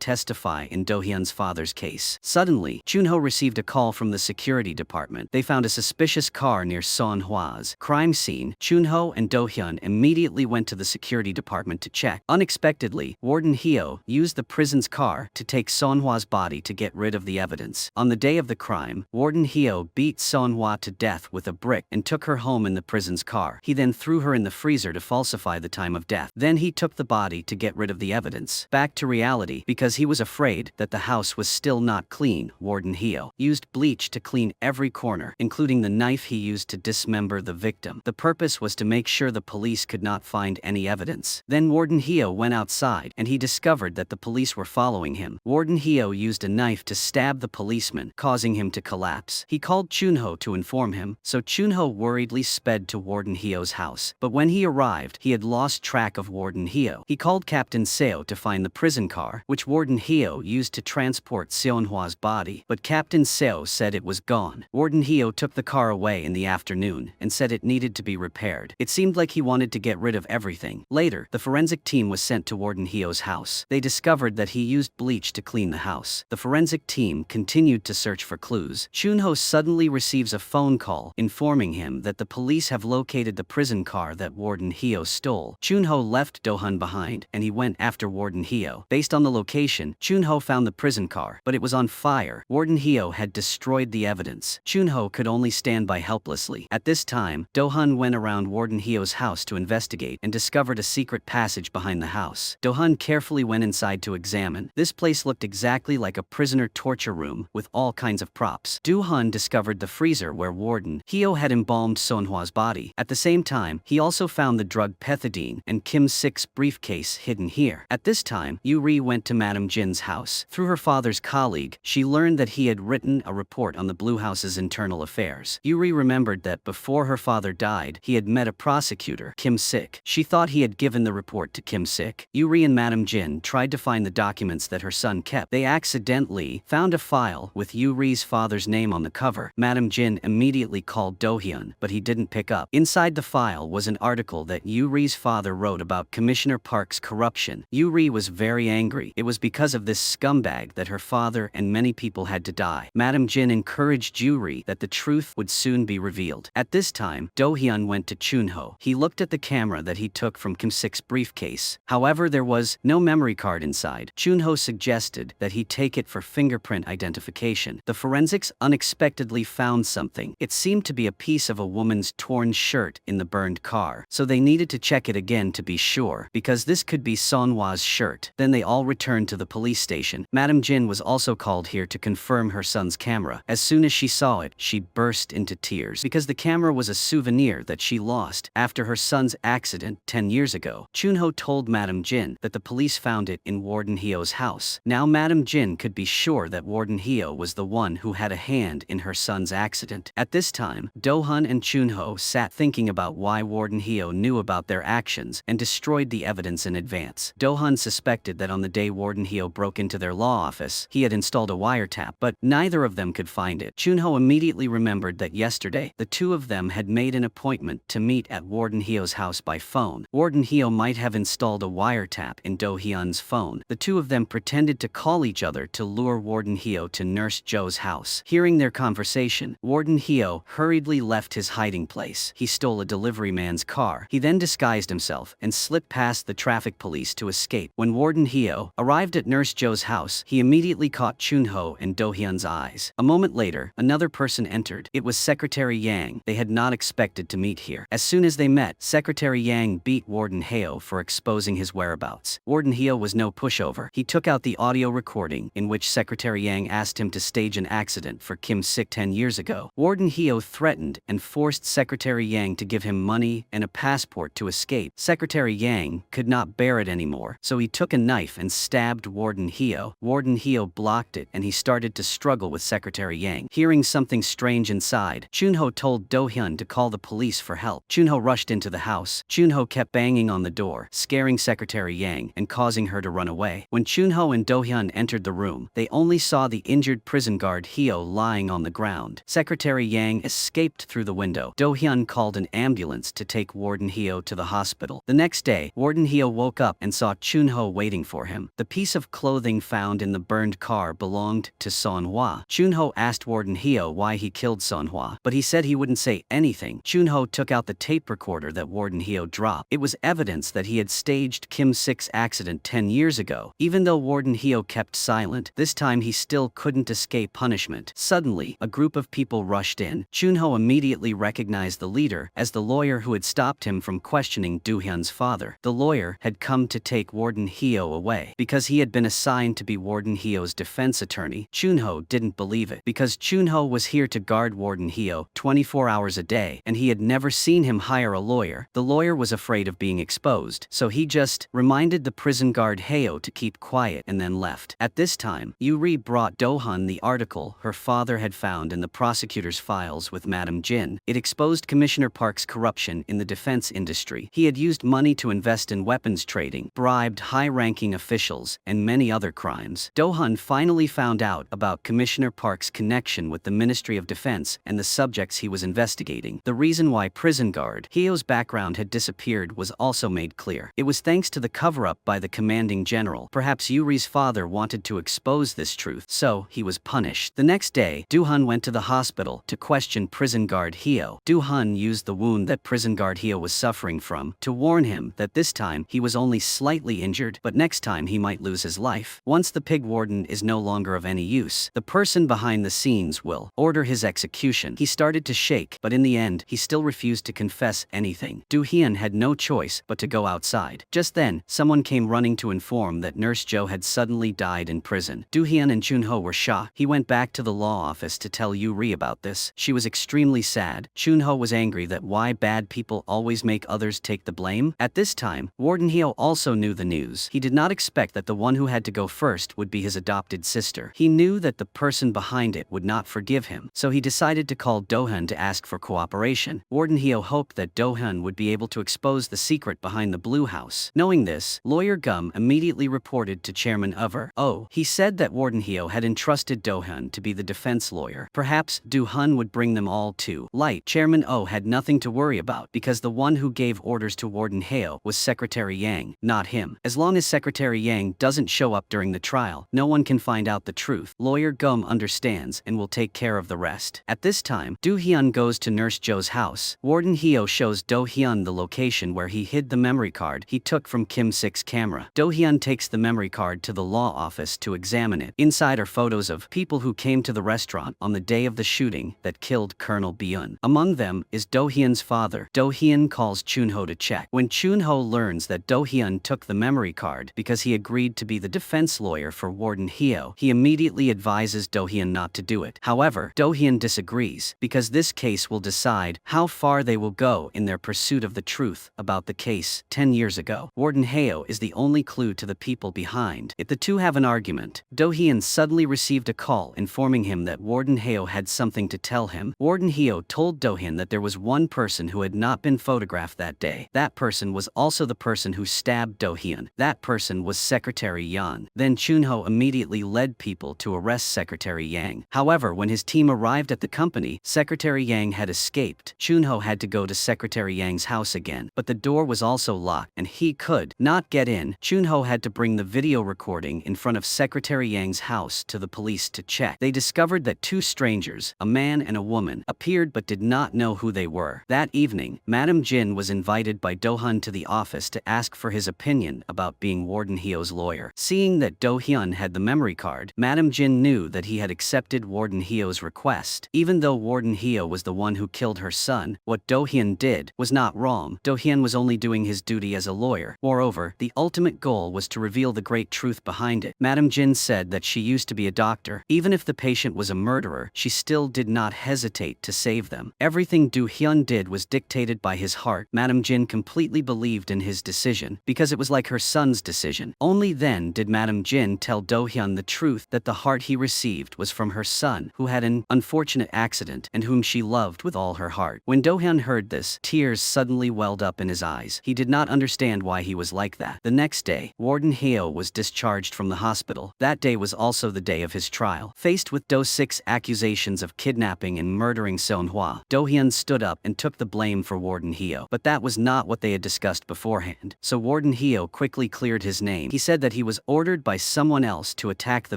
testify in Do-hyun's father's case. Suddenly, Chun-ho received a call from the security department. They found a suspicious car near Son-hwa's crime scene. Chun-ho and Do-hyun immediately went to the security department to check. Unexpectedly, Warden Hyo used the prison's car to take Son-hwa's body to get rid of the evidence. On the day of the crime, Warden Hyo beat Son-hwa to death with a brick and took her home in the prison's car. He then threw her in the freezer to falsify the time of death. Then he took the body to get rid of the evidence. Back to reality, because he was afraid that the house was still not clean, Warden Hyo used bleach to clean every corner, including the knife he used to dismember the victim. The purpose was to make sure the police could not find any evidence. Then Warden Hyo went outside and he discovered that the police were following him. Warden Hyo used a knife to stab the policeman, causing him to collapse. He called Chun-ho to inform him, so Chun-ho worriedly sped to Warden Hyo's house. But when he arrived, he had lost track of Warden Hyo. He called Captain Seo to find the prison car, which Warden Hyo used to transport Seonhwa's body, but Captain Seo said it was gone. Warden Hyo took the car away in the afternoon and said it needed to be repaired. It seemed like he wanted to get rid of everything. Later, the forensic team was sent to Warden Hyo's house. They discovered that he used bleach to clean the house. The forensic team continued to search for clues. Chun-ho suddenly receives a phone call informing him that the police have located the prison car that Warden Hyo stole. Chun-ho left Dohan behind and he went after Warden Hyo. Based on the location, Chun-ho found the prison car, but it was on fire. Warden Hyo had destroyed the evidence. Chun-ho could only stand by helplessly. At this time, Dohan went around Warden Hyo's house to investigate and discovered a secret passage behind the house. Dohan carefully went inside to examine. This place looked exactly like a prisoner torture room with all kinds of props. Dohan discovered the freezer where Warden Hyo had embalmed Sonhwa's body. At the same time, he also found the drug pethidine and Kim Sik's briefcase hidden here. At this time, Yuri went to Madam Jin's house. Through her father's colleague, she learned that he had written a report on the Blue House's internal affairs. Yuri remembered that before her father died, he had met a prosecutor, Kim Sik. She thought he had given the report to Kim Sik. Yuri and Madam Jin tried to find the documents that her son kept. They accidentally found a file with Yuri's father's name on the cover. Madam Jin immediately called Do-hyun, but he didn't pick up. Inside the file was an article that Yuri's father wrote about Commissioner Park's corruption. Yuri was very angry. It was because of this scumbag that her father and many people had to die. Madam Jin encouraged Yuri that the truth would soon be revealed. At this time, Do-hyun went to Chun-ho. He looked at the camera that he took from Kim Sik's briefcase. However, there was no memory card inside. Chun-ho suggested that he take it for fingerprint identification. The forensics unexpectedly found something. It seemed to be a piece of a woman's torn shirt in the burned car, so they needed to check it again to be sure, because this could be Sonhwa's shirt. Then they all returned to the police station. Madam Jin was also called here to confirm her son's camera. As soon as she saw it, she burst into tears because the camera was a souvenir that she lost after her son's accident 10 years ago. Chun-ho told Madam Jin that the police found it in Warden Hyo's house. Now Madam Jin could be sure that Warden Hyo was the one who had a hand in her son's accident. At this time, Dohan and Chun-ho sat thinking about why Warden Hyo knew about their actions and destroyed the evidence in advance. Dohan suspected that on the day Warden Hyo broke into their law office, he had installed a wiretap, but neither of them could find it. Chun-ho immediately remembered that yesterday, the two of them had made an appointment to meet at Warden Hyo's house by phone. Warden Hyo might have installed a wiretap in Do-hyun's phone. The two of them pretended to call each other to lure Warden Hyo to Nurse Jo's house. Hearing their conversation, Warden Hyo hurriedly left his hiding place. He stole a delivery man's car. He then disguised himself and slipped past the traffic police to escape. When Warden Hyo arrived at Nurse Jo's house, he immediately caught Chun-ho and Do-hyun's eyes. A moment later, another person entered. It was Secretary Yang. They had not expected to meet here. As soon as they met, Secretary Yang beat Warden Hyo for exposing his whereabouts. Warden Hyo was no pushover. He took out the audio recording in which Secretary Yang asked him to stage an accident for Kim Sik 10 years ago. Warden Hyo threatened and forced Secretary Yang to give him money and a passport to escape. Secretary Yang could not bear it anymore, so he took a knife and stabbed Warden Hyo. Warden Hyo blocked it and and he started to struggle with Secretary Yang. Hearing something strange inside, Chun-ho told Do-hyun to call the police for help. Chun-ho rushed into the house. Chun-ho kept banging on the door, scaring Secretary Yang and causing her to run away. When Chun-ho and Do-hyun entered the room, they only saw the injured prison guard Hyo lying on the ground. Secretary Yang escaped through the window. Do-hyun called an ambulance to take Warden Hyo to the hospital. The next day, Warden Hyo woke up and saw Chun-ho waiting for him. The piece of clothing found in the burned car belonged to Son-hwa. Chun-ho asked Warden Hyo why he killed Son-hwa, but he said he wouldn't say anything. Chun-ho took out the tape recorder that Warden Hyo dropped. It was evidence that he had staged Kim Sik's accident 10 years ago. Even though Warden Hyo kept silent, this time he still couldn't escape punishment. Suddenly, a group of people rushed in. Chun-ho immediately recognized the leader as the lawyer who had stopped him from questioning Do-hyun's father. The lawyer had come to take Warden Hyo away. Because he had been assigned to be Warden Hyo's defense attorney, Chun-ho didn't believe it. Because Chun-ho was here to guard Warden Hyo 24 hours a day, and he had never seen him hire a lawyer, the lawyer was afraid of being exposed, so he just reminded the prison guard Hyo to keep quiet and then left. At this time, Yuri brought Dohan the article her father had found in the prosecutor's files with Madam Jin. It exposed Commissioner Park's corruption in the defense industry. He had used money to invest in weapons trading, bribed high-ranking officials, and many other crimes. Dohan finally found out about Commissioner Park's connection with the Ministry of Defense and the subjects he was investigating. The reason why prison guard Hyo's background had disappeared was also made clear. It was thanks to the cover-up by the commanding general. Perhaps Yuri's father wanted to expose this truth, so he was punished. The next day, Dohan went to the hospital to question prison guard Hyo. Dohan used the wound that prison guard Hyo was suffering from to warn him that this time he was only slightly injured, but next time he might lose his life. Once the pig warden is no longer of any use, the person behind the scenes will order his execution. He started to shake, but in the end, he still refused to confess anything. Do-hyun had no choice but to go outside. Just then, someone came running to inform that Nurse Jo had suddenly died in prison. Do-hyun and Chun-ho were shocked. He went back to the law office to tell Yuri about this. She was extremely sad. Chun-ho was angry that why bad people always make others take the blame. At this time, Warden Hyo also knew the news. He did not expect that the one who had to go first would be his adopted sister. He knew that the person behind it would not forgive him, so he decided to call Dohan to ask for cooperation. Warden Hyo hoped that Dohan would be able to expose the secret behind the Blue House. Knowing this, Lawyer Gum immediately reported to Chairman Oh. He said that Warden Hyo had entrusted Dohan to be the defense lawyer. Perhaps Dohan would bring them all to light. Chairman Oh had nothing to worry about because the one who gave orders to Warden Hyo was Secretary Yang, not him. As long as Secretary Yang doesn't show up during the trial, no one can find out the truth. Lawyer Gum understands and will take care of the rest. At this time, Do-hyun goes to Nurse Jo's house. Warden Hyo shows Do-hyun the location where he hid the memory card he took from Kim Sik's camera. Do-hyun takes the memory card to the law office to examine it. Inside are photos of people who came to the restaurant on the day of the shooting that killed Colonel Bian. Among them is Do-hyun's father. Do-hyun calls Chun-ho to check. When Chun-ho learns that Do-hyun took the memory card because he agreed to be the defense lawyer for Warden Hyo, he immediately advises Do-hyun not to do it. However, Do-hyun disagrees because this case will decide how far they will go in their pursuit of the truth about the case 10 years ago. Warden Hyo is the only clue to the people behind it. The two have an argument. Do-hyun suddenly received a call informing him that Warden Hyo had something to tell him. Warden Hyo told Do-hyun that there was one person who had not been photographed that day. That person was also the person who stabbed Do-hyun. That person was Secretary Yang. Then Chun-ho immediately led people to arrest Secretary Yang. However, when his team arrived at the company, Secretary Yang had escaped. Chun-ho had to go to Secretary Yang's house again, but the door was also locked and he could not get in. Chun-ho had to bring the video recording in front of Secretary Yang's house to the police to check. They discovered that two strangers, a man and a woman, appeared but did not know who they were. That evening, Madam Jin was invited by Dohan to the office to ask for his opinion about being Warden Hyo's lawyer. Seeing that Do-hyun had the memory card, Madam Jin knew that he had accepted Warden Hyo's request. Even though Warden Hyo was the one who killed her son, what Do-hyun did was not wrong. Do-hyun was only doing his duty as a lawyer. Moreover, the ultimate goal was to reveal the great truth behind it. Madam Jin said that she used to be a doctor. Even if the patient was a murderer, she still did not hesitate to save them. Everything Do-hyun did was dictated by his heart. Madam Jin completely believed in his decision because it was like her son's decision. Only then did Madam Jin tell Do-hyun the truth truth that the heart he received was from her son, who had an unfortunate accident and whom she loved with all her heart. When Dohan heard this, tears suddenly welled up in his eyes. He did not understand why he was like that. The next day, Warden Heo was discharged from the hospital. That day was also the day of his trial. Faced with Do-sik's accusations of kidnapping and murdering Son-hwa, Do-hyun stood up and took the blame for Warden Heo. But that was not what they had discussed beforehand, so Warden Heo quickly cleared his name. He said that he was ordered by someone else to attack the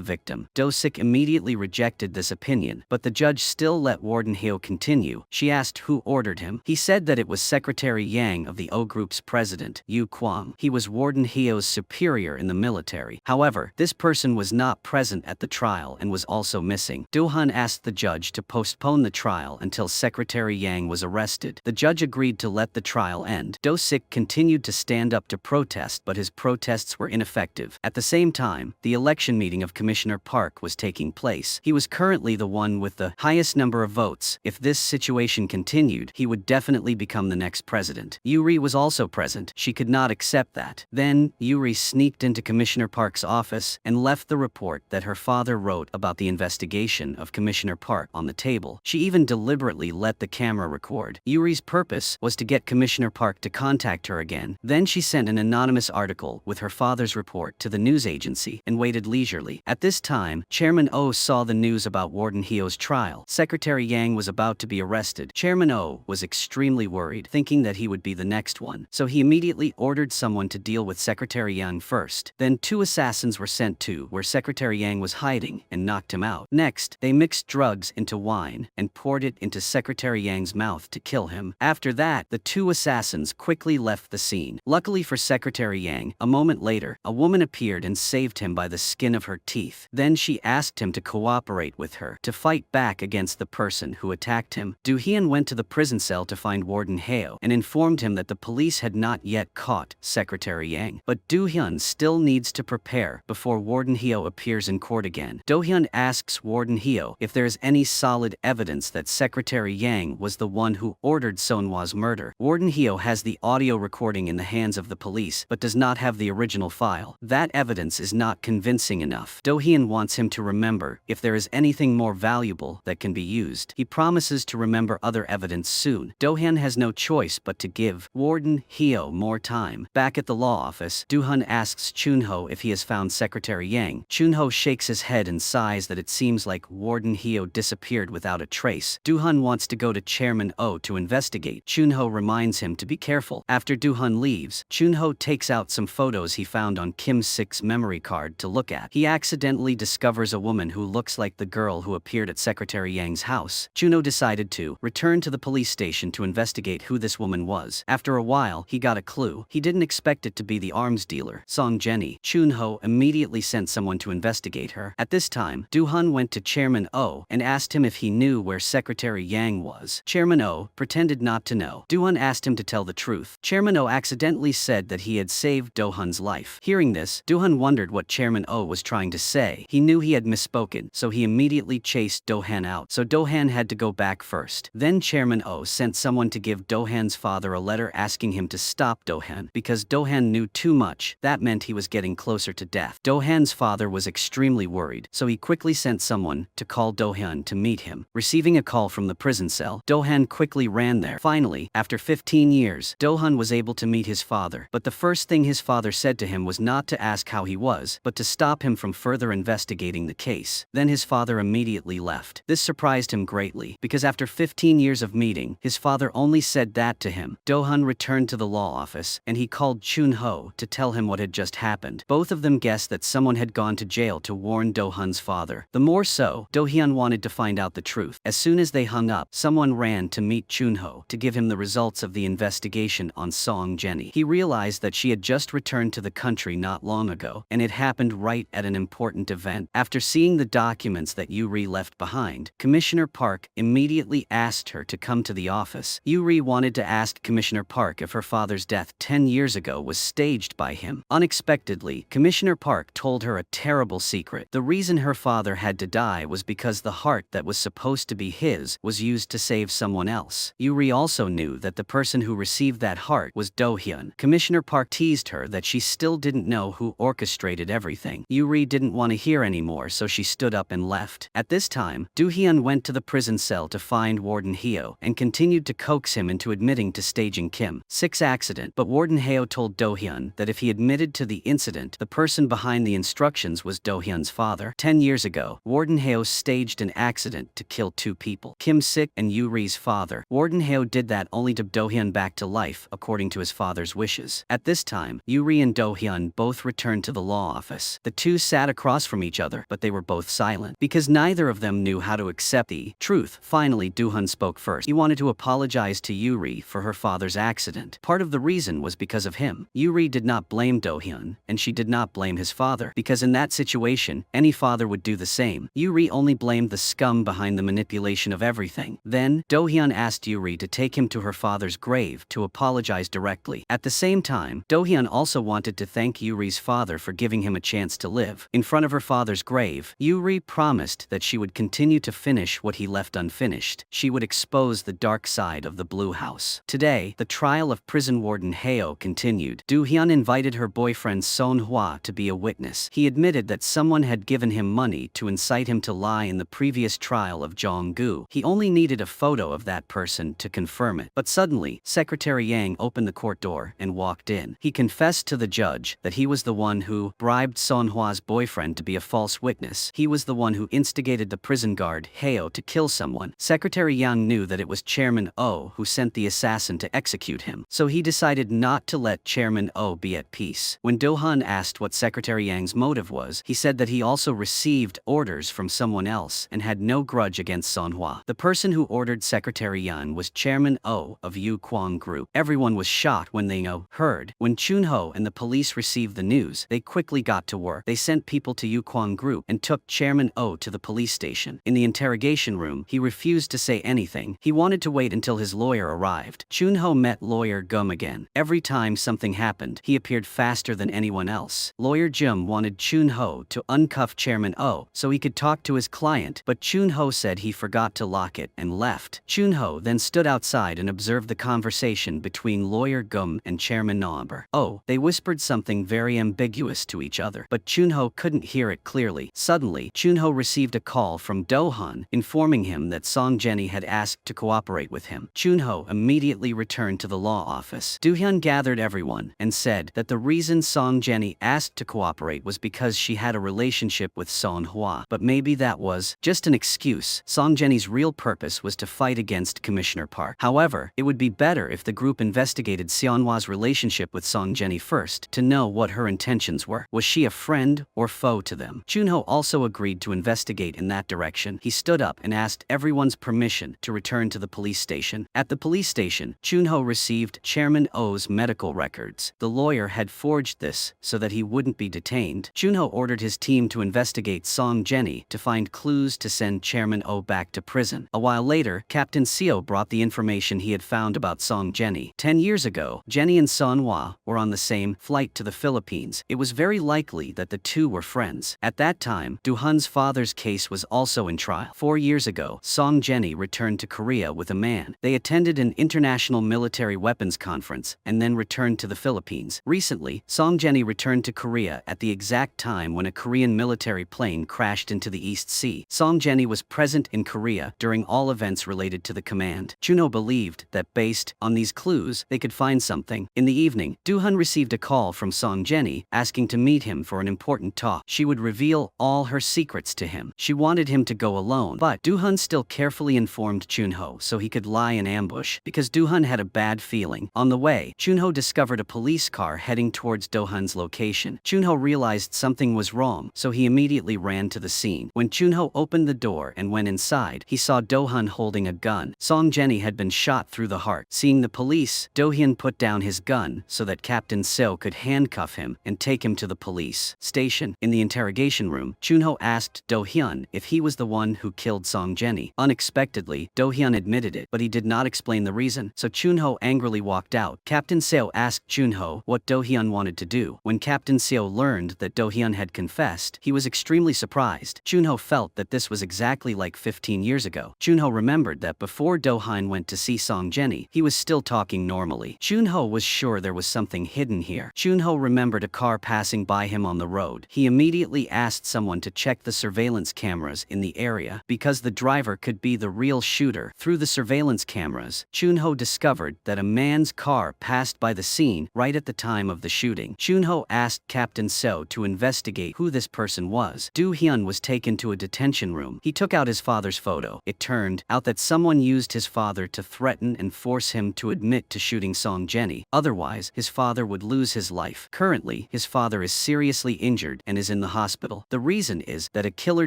victim. Do-sik immediately rejected this opinion, but the judge still let Warden Heo continue. She asked who ordered him. He said that it was Secretary Yang of the O Group's president, Yu Kwang. He was Warden Heo's superior in the military. However, this person was not present at the trial and was also missing. Dohan asked the judge to postpone the trial until Secretary Yang was arrested. The judge agreed to let the trial end. Do-sik continued to stand up to protest, but his protests were ineffective. At the same time, the election meeting of Commissioner Park was taking place. He was currently the one with the highest number of votes. If this situation continued, he would definitely become the next president. Yuri was also present. She could not accept that. Then, Yuri sneaked into Commissioner Park's office and left the report that her father wrote about the investigation of Commissioner Park on the table. She even deliberately let the camera record. Yuri's purpose was to get Commissioner Park to contact her again. Then she sent an anonymous article with her father's report to the news agency and waited leisurely. At this time, Chairman Oh saw the news about Warden Heo's trial. Secretary Yang was about to be arrested. Chairman Oh was extremely worried, thinking that he would be the next one. So he immediately ordered someone to deal with Secretary Yang first. Then 2 assassins were sent to where Secretary Yang was hiding and knocked him out. Next, they mixed drugs into wine and poured it into Secretary Yang's mouth to kill him. After that, the 2 assassins quickly left the scene. Luckily for Secretary Yang, a moment later, a woman appeared and saved him by the skin of her teeth. Then she asked him to cooperate with her to fight back against the person who attacked him. Do-hyun went to the prison cell to find Warden Heo and informed him that the police had not yet caught Secretary Yang. But Do-hyun still needs to prepare before Warden Heo appears in court again. Do-hyun asks Warden Heo if there is any solid evidence that Secretary Yang was the one who ordered Son-hwa's murder. Warden Heo has the audio recording in the hands of the police but does not have the original file. That evidence is not convincing enough. Do-hyun wants him to remember if there is anything more valuable that can be used. He promises to remember other evidence soon. Do-hyun has no choice but to give Warden Heo more time. Back at the law office, Do-hyun asks Chun-ho if he has found Secretary Yang. Chun-ho shakes his head and sighs that it seems like Warden Heo disappeared without a trace. Do-hyun wants to go to Chairman Oh to investigate. Chun-ho reminds him to be careful. After Do-hyun leaves, Chun-ho takes out some photos he found on Kim Sik's memory card to look at. He accidentally discovers a woman who looks like the girl who appeared at Secretary Yang's house. Chun-ho decided to return to the police station to investigate who this woman was. After a while, he got a clue. He didn't expect it to be the arms dealer, Song Jenny. Chun-ho immediately sent someone to investigate her. At this time, Do-hyun went to Chairman Oh and asked him if he knew where Secretary Yang was. Chairman Oh pretended not to know. Do-hyun asked him to tell the truth. Chairman Oh accidentally said that he had saved Do-hyun's life. Hearing this, Do-hyun wondered what Chairman Oh was trying to say. He knew he had misspoken, so he immediately chased Dohan out. So Dohan had to go back first. Then Chairman Oh sent someone to give Dohan's father a letter asking him to stop Dohan because Dohan knew too much. That meant he was getting closer to death. Dohan's father was extremely worried, so he quickly sent someone to call Dohan to meet him. Receiving a call from the prison cell, Dohan quickly ran there. Finally, after 15 years, Dohan was able to meet his father, but the first thing his father said to him was not to ask how he was, but to stop him from further investigating the case. Then his father immediately left. This surprised him greatly, because after 15 years of meeting, his father only said that to him. Dohan returned to the law office, and he called Chun-ho to tell him what had just happened. Both of them guessed that someone had gone to jail to warn Dohan's father. The more so, Do-hyun wanted to find out the truth. As soon as they hung up, someone ran to meet Chun-ho to give him the results of the investigation on Song Jenny. He realized that she had just returned to the country not long ago, and it happened right at an important event. After seeing the documents that Yuri left behind, Commissioner Park immediately asked her to come to the office. Yuri wanted to ask Commissioner Park if her father's death 10 years ago was staged by him. Unexpectedly, Commissioner Park told her a terrible secret. The reason her father had to die was because the heart that was supposed to be his was used to save someone else. Yuri also knew that the person who received that heart was Do-hyun. Commissioner Park teased her that she still didn't know who orchestrated everything. Yuri didn't want to to hear anymore, so she stood up and left. At this time, Dohan went to the prison cell to find Warden Hyo and continued to coax him into admitting to staging Kim 6 accident, but Warden Hyo told Dohan that if he admitted to the incident, the person behind the instructions was Dohyun's father. 10 years ago, Warden Hyo staged an accident to kill 2 people, Kim Sik and Yuri's father. Warden Hyo did that only to Dohyun back to life, according to his father's wishes. At this time, Yuri and Dohyun both returned to the law office. The two sat across from each other, but they were both silent, because neither of them knew how to accept the truth. Finally, Dohan spoke first. He wanted to apologize to Yuri for her father's accident. Part of the reason was because of him. Yuri did not blame Dohyun, and she did not blame his father, because in that situation, any father would do the same. Yuri only blamed the scum behind the manipulation of everything. Then, Dohyun asked Yuri to take him to her father's grave to apologize directly. At the same time, Dohyun also wanted to thank Yuri's father for giving him a chance to live. In front of her father's grave, Yuri promised that she would continue to finish what he left unfinished. She would expose the dark side of the Blue House. Today, the trial of prison warden Hyo continued. Dohyun invited her boyfriend Son-hwa to be a witness. He admitted that someone had given him money to incite him to lie in the previous trial of Jong Guu. He only needed a photo of that person to confirm it. But suddenly, Secretary Yang opened the court door and walked in. He confessed to the judge that he was the one who bribed Son-hwa's boyfriend to be a false witness. He was the one who instigated the prison guard, Hyo, to kill someone. Secretary Yang knew that it was Chairman Oh who sent the assassin to execute him, so he decided not to let Chairman Oh be at peace. When Dohan asked what Secretary Yang's motive was, he said that he also received orders from someone else and had no grudge against Son-hwa. The person who ordered Secretary Yang was Chairman Oh of Yu Kwang Group. Everyone was shocked when they heard. When Chun-ho and the police received the news, they quickly got to work. They sent people to Yu Kwang Group and took Chairman Oh to the police station. In the interrogation room, he refused to say anything. He wanted to wait until his lawyer arrived. Chun-ho met lawyer Gum again. Every time something happened, he appeared faster than anyone else. Lawyer Jum wanted Chun-ho to uncuff Chairman Oh so he could talk to his client, but Chun-ho said he forgot to lock it and left. Chun-ho then stood outside and observed the conversation between lawyer Gum and Chairman Nomber. Oh, they whispered something very ambiguous to each other, but Chun-ho couldn't hear it clearly. Suddenly, Chun-ho received a call from Dohan, informing him that Song Jenny had asked to cooperate with him. Chun-ho immediately returned to the law office. Dohyun gathered everyone and said that the reason Song Jenny asked to cooperate was because she had a relationship with Son-hwa, but maybe that was just an excuse. Song Jenny's real purpose was to fight against Commissioner Park. However, it would be better if the group investigated Seonhwa's relationship with Song Jenny first to know what her intentions were. Was she a friend or foe to them? Chun-ho also agreed to investigate in that direction. He stood up and asked everyone's permission to return to the police station. At the police station, Chun-ho received Chairman Oh's medical records. The lawyer had forged this so that he wouldn't be detained. Chun-ho ordered his team to investigate Song Jenny to find clues to send Chairman Oh back to prison. A while later, Captain Seo brought the information he had found about Song Jenny. 10 years ago, Jenny and Son-hwa were on the same flight to the Philippines. It was very likely that the two were friends. At that time, Dohan's father's case was also in trial. 4 years ago, Song Jenny returned to Korea with a man. They attended an international military weapons conference and then returned to the Philippines. Recently, Song Jenny returned to Korea at the exact time when a Korean military plane crashed into the East Sea. Song Jenny was present in Korea during all events related to the command. Chun-ho believed that based on these clues, they could find something. In the evening, Dohan received a call from Song Jenny asking to meet him for an important talk. She would reveal all her secrets to him. She wanted him to go alone, but Dohan still carefully informed Chun-ho so he could lie in ambush, because Dohan had a bad feeling. On the way, Chun-ho discovered a police car heading towards Dohan's location. Chun-ho realized something was wrong, so he immediately ran to the scene. When Chun-ho opened the door and went inside, he saw Dohan holding a gun. Song Jenny had been shot through the heart. Seeing the police, Dohyun put down his gun so that Captain Seo could handcuff him and take him to the police station. In the interrogation room, Chun-ho asked Dohyun if he was the one who killed Song Jenny. Unexpectedly, Dohyun admitted it, but he did not explain the reason, so Chun-ho angrily walked out. Captain Seo asked Chun-ho what Dohyun wanted to do. When Captain Seo learned that Dohyun had confessed, he was extremely surprised. Chun-ho felt that this was exactly like 15 years ago. Chun-ho remembered that before Dohan went to see Song Jenny, he was still talking normally. Chun-ho was sure there was something hidden here. Chun-ho remembered a car passing by him on the road. He immediately immediately asked someone to check the surveillance cameras in the area because the driver could be the real shooter. Through the surveillance cameras, Chun-ho discovered that a man's car passed by the scene right at the time of the shooting. Chun-ho asked Captain So to investigate who this person was. Do-hyun was taken to a detention room. He took out his father's photo. It turned out that someone used his father to threaten and force him to admit to shooting Song Jenny. Otherwise, his father would lose his life. Currently, his father is seriously injured and is in the hospital. The reason is that a killer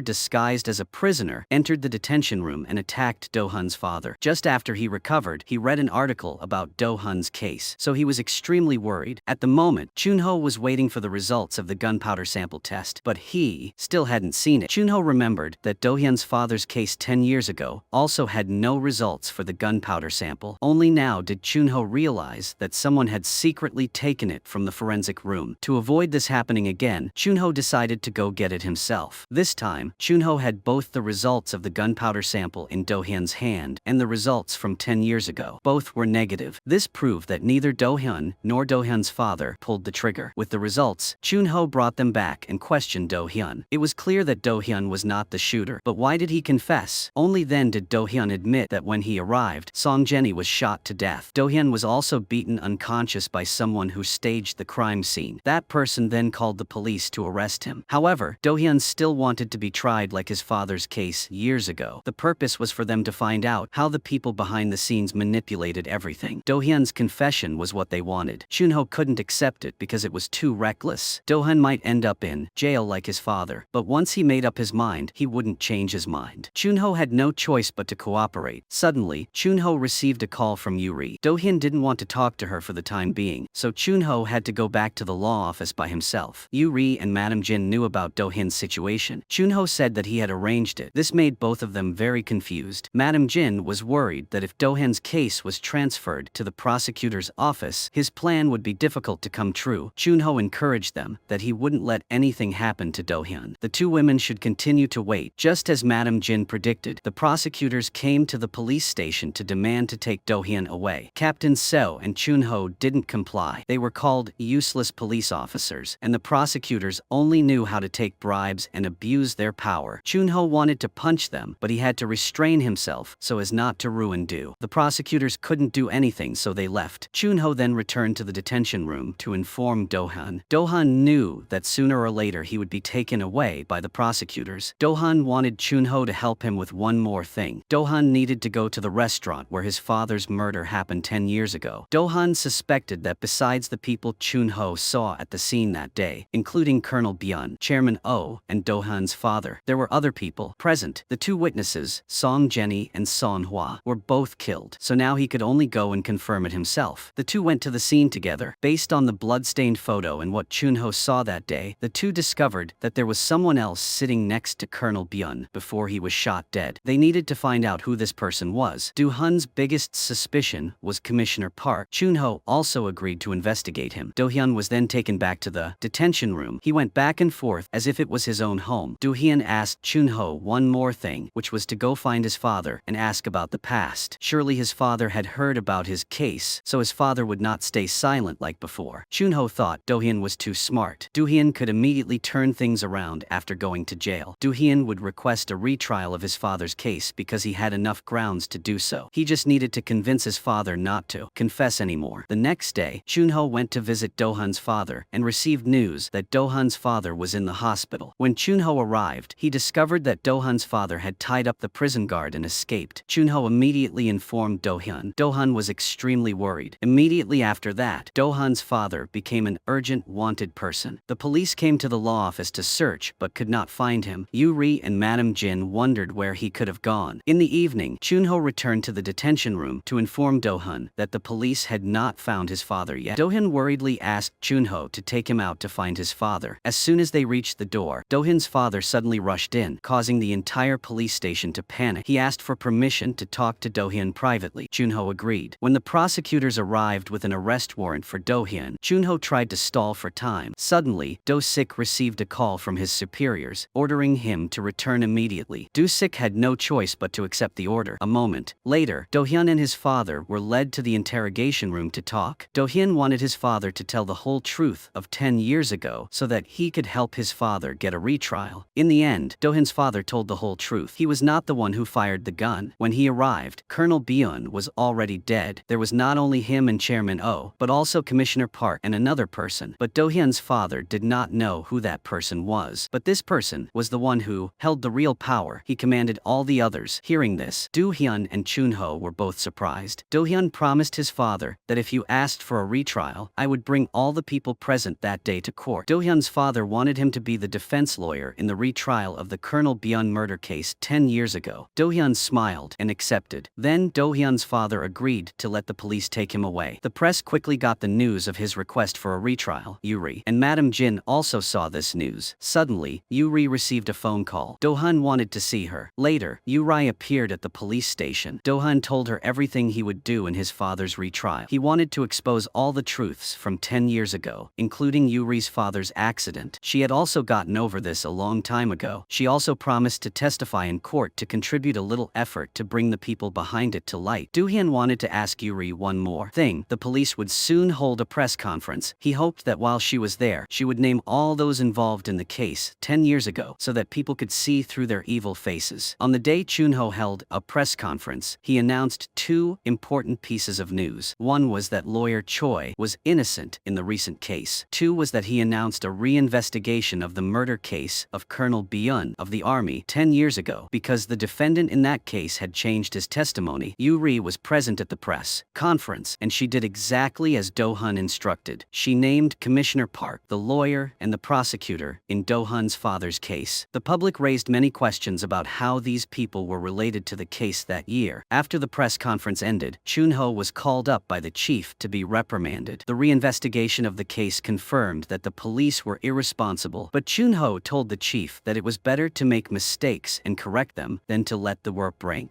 disguised as a prisoner entered the detention room and attacked Do-hun's father. Just after he recovered, he read an article about Do-hun's case, so he was extremely worried. At the moment, Chun-ho was waiting for the results of the gunpowder sample test, but he still hadn't seen it. Chun-ho remembered that Do-hyun's father's case 10 years ago also had no results for the gunpowder sample. Only now did Chun-ho realize that someone had secretly taken it from the forensic room. To avoid this happening again, Chun-ho decided to go get it himself. This time, Chun-ho had both the results of the gunpowder sample in Do-hyun's hand and the results from 10 years ago. Both were negative. This proved that neither Do-hyun nor Do-hyun's father pulled the trigger. With the results, Chun-ho brought them back and questioned Do-hyun. It was clear that Do-hyun was not the shooter, but why did he confess? Only then did Do-hyun admit that when he arrived, Song Jenny was shot to death. Do-hyun was also beaten unconscious by someone who staged the crime scene. That person then called the police to arrest him. However, Do-hyun still wanted to be tried like his father's case years ago. The purpose was for them to find out how the people behind the scenes manipulated everything. Do-hyun's confession was what they wanted. Chun-ho couldn't accept it because it was too reckless. Do-hyun might end up in jail like his father, but once he made up his mind, he wouldn't change his mind. Chun-ho had no choice but to cooperate. Suddenly, Chun-ho received a call from Yuri. Do-hyun didn't want to talk to her for the time being, so Chun-ho had to go back to the law office by himself. Yuri and Madam Jin knew about Do-hyun's situation. Chun-ho said that he had arranged it. This made both of them very confused. Madam Jin was worried that if Do-hyun's case was transferred to the prosecutor's office, his plan would be difficult to come true. Chun-ho encouraged them that he wouldn't let anything happen to Do-hyun. The two women should continue to wait. Just as Madam Jin predicted, the prosecutors came to the police station to demand to take Do-hyun away. Captain So and Chun-ho didn't comply. They were called useless police officers, and the prosecutors only knew how to take bribes and abuse their power. Chun-ho wanted to punch them, but he had to restrain himself so as not to ruin Do. The prosecutors couldn't do anything, so they left. Chun-ho then returned to the detention room to inform Dohan. Dohan knew that sooner or later he would be taken away by the prosecutors. Dohan wanted Chun-ho to help him with one more thing. Dohan needed to go to the restaurant where his father's murder happened 10 years ago. Dohan suspected that besides the people Chun-ho saw at the scene that day, including Colonel Bian, Chairman Oh, and Dohan's father, there were other people present. The two witnesses, Song Jenny and Son Hwa, were both killed, so now he could only go and confirm it himself. The two went to the scene together. Based on the blood-stained photo and what Chun-ho saw that day, the two discovered that there was someone else sitting next to Colonel Bian before he was shot dead. They needed to find out who this person was. Do-hun's biggest suspicion was Commissioner Park. Chun-ho also agreed to investigate him. Do-hyun was then taken back to the detention room. He went back and forth as if it was his own home. Do-hyun asked Chun-ho one more thing, which was to go find his father and ask about the past. Surely his father had heard about his case, so his father would not stay silent like before. Chun-ho thought Do-hyun was too smart. Do-hyun could immediately turn things around after going to jail. Do-hyun would request a retrial of his father's case because he had enough grounds to do so. He just needed to convince his father not to confess anymore. The next day, Chun-ho went to visit Do-hun's father and received news that Do-hun's father was in the hospital. When Chun-ho arrived, he discovered that Do-hun's father had tied up the prison guard and escaped. Chun-ho immediately informed Do-hyun. Do-hun was extremely worried. Immediately after that, Do-hun's father became an urgent wanted person. The police came to the law office to search but could not find him. Yuri and Madam Jin wondered where he could have gone. In the evening, Chun-ho returned to the detention room to inform Do-hun that the police had not found his father yet. Do-hyun worriedly asked Chun-ho to take him out to find his father. As soon as they reached the door, Do-hyun's father suddenly rushed in, causing the entire police station to panic. He asked for permission to talk to Do-hyun privately. Chun-ho agreed. When the prosecutors arrived with an arrest warrant for Do-hyun, Chun-ho tried to stall for time. Suddenly, Do-sik received a call from his superiors, ordering him to return immediately. Do-sik had no choice but to accept the order. A moment later, Do-hyun and his father were led to the interrogation room to talk. Do-hyun wanted his father to tell the whole truth of 10 years ago so that he could help help his father get a retrial. In the end, Dohan's father told the whole truth. He was not the one who fired the gun. When he arrived, Colonel Bian was already dead. There was not only him and Chairman Oh, but also Commissioner Park and another person. But Dohan's father did not know who that person was. But this person was the one who held the real power. He commanded all the others. Hearing this, Dohan and Chun-ho were both surprised. Dohan promised his father that if you asked for a retrial, I would bring all the people present that day to court. Dohan's father wanted him to be the defense lawyer in the retrial of the Colonel Bian murder case 10 years ago. Dohan smiled and accepted. Then Dohan's father agreed to let the police take him away. The press quickly got the news of his request for a retrial. Yuri and Madame Jin also saw this news. Suddenly, Yuri received a phone call. Dohan wanted to see her. Later, Yuri appeared at the police station. Dohan told her everything he would do in his father's retrial. He wanted to expose all the truths from 10 years ago, including Yuri's father's accident. She had also gotten over this a long time ago. She also promised to testify in court to contribute a little effort to bring the people behind it to light. Dohan wanted to ask Yuri one more thing. The police would soon hold a press conference. He hoped that while she was there, she would name all those involved in the case 10 years ago so that people could see through their evil faces. On the day Chun-ho held a press conference, he announced two important pieces of news. One was that lawyer Choi was innocent in the recent case. Two was that he announced a reinvestigation of the murder case of Colonel Bian of the army 10 years ago. Because the defendant in that case had changed his testimony, Yuri was present at the press conference, and she did exactly as Dohan instructed. She named Commissioner Park, the lawyer and the prosecutor, in Dohan's father's case. The public raised many questions about how these people were related to the case that year. After the press conference ended, Chun-ho was called up by the chief to be reprimanded. The reinvestigation of the case confirmed that the police were irresponsible, but Chun-ho told the chief that it was better to make mistakes and correct them than to let the work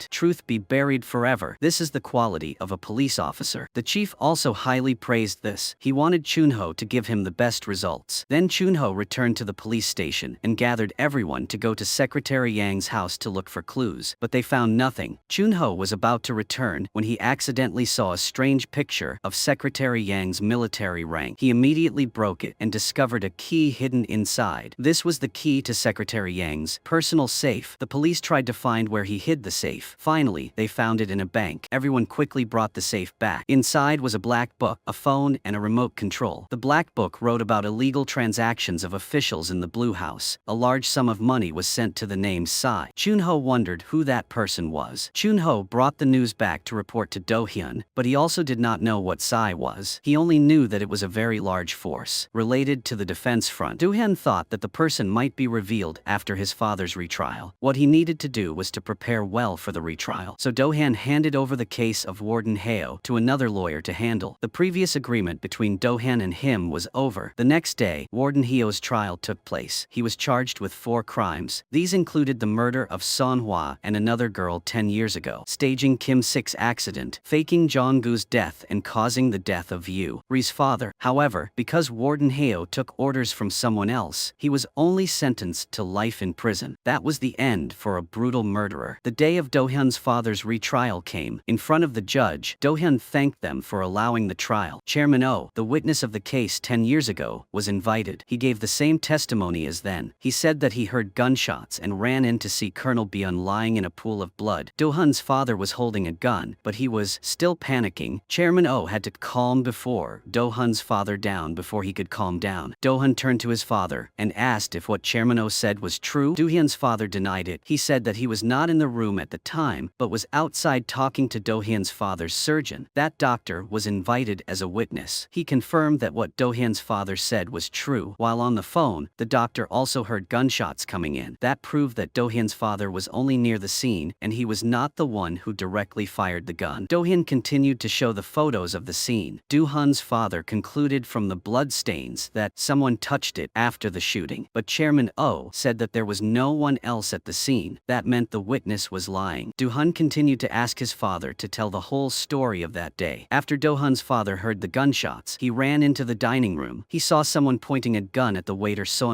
truth be buried forever. This is the quality of a police officer. The chief also highly praised this. He wanted Chun-ho to give him the best results. Then Chun-ho returned to the police station and gathered everyone to go to Secretary Yang's house to look for clues, but they found nothing. Chun-ho was about to return when he accidentally saw a strange picture of Secretary Yang's military rank. He immediately broke it and discovered a key hidden inside. This was the key to Secretary Yang's personal safe. The police tried to find where he hid the safe. Finally, they found it in a bank. Everyone quickly brought the safe back. Inside was a black book, a phone, and a remote control. The black book wrote about illegal transactions of officials in the Blue House. A large sum of money was sent to the name Sai. Chun-ho wondered who that person was. Chun-ho brought the news back to report to Dohan, but he also did not know what Sai was. He only knew that it was a very large force related to the defense front. Dohan thought that the person might be revealed after his father's retrial. What he needed to do was to prepare well for the retrial. So Dohan handed over the case of Warden Heo to another lawyer to handle. The previous agreement between Dohan and him was over. The next day, Warden Heo's trial took place. He was charged with 4 crimes. These included the murder of Sona and another girl 10 years ago, staging Kim Sik's accident, faking Jong Guu's death, and causing the death of Yuri's father. However, because Warden Heo took orders from someone else, he was only sentenced to life in prison. That was the end for a brutal murderer. The day of Dohan's father's retrial came. In front of the judge, Dohan thanked them for allowing the trial. Chairman Oh, the witness of the case 10 years ago, was invited. He gave the same testimony as then. He said that he heard gunshots and ran in to see Colonel Bian lying in a pool of blood. Dohan's father was holding a gun, but he was still panicking. Chairman Oh had to calm Dohan's father down before he could calm down. Dohan turned to his father and asked if what Chairman Oh said was true. Dohan's father denied it. He said that he was not in the room at the time, but was outside talking to Dohan's father's surgeon. That doctor was invited as a witness. He confirmed that what Dohan's father said was true. While on the phone, the doctor also heard gunshots coming in. That proved that Dohan's father was only near the scene, and he was not the one who directly fired the gun. Dohan continued to show the photos of the scene. Dohan's father concluded from the blood stains that someone touched it after the shooting, but Chairman Oh said that there was no one else at the scene. That meant the witness was lying. Dohan continued to ask his father to tell the whole story of that day. After Dohan's father heard the gunshots, he ran into the dining room. He saw someone pointing a gun at the waiter Sona,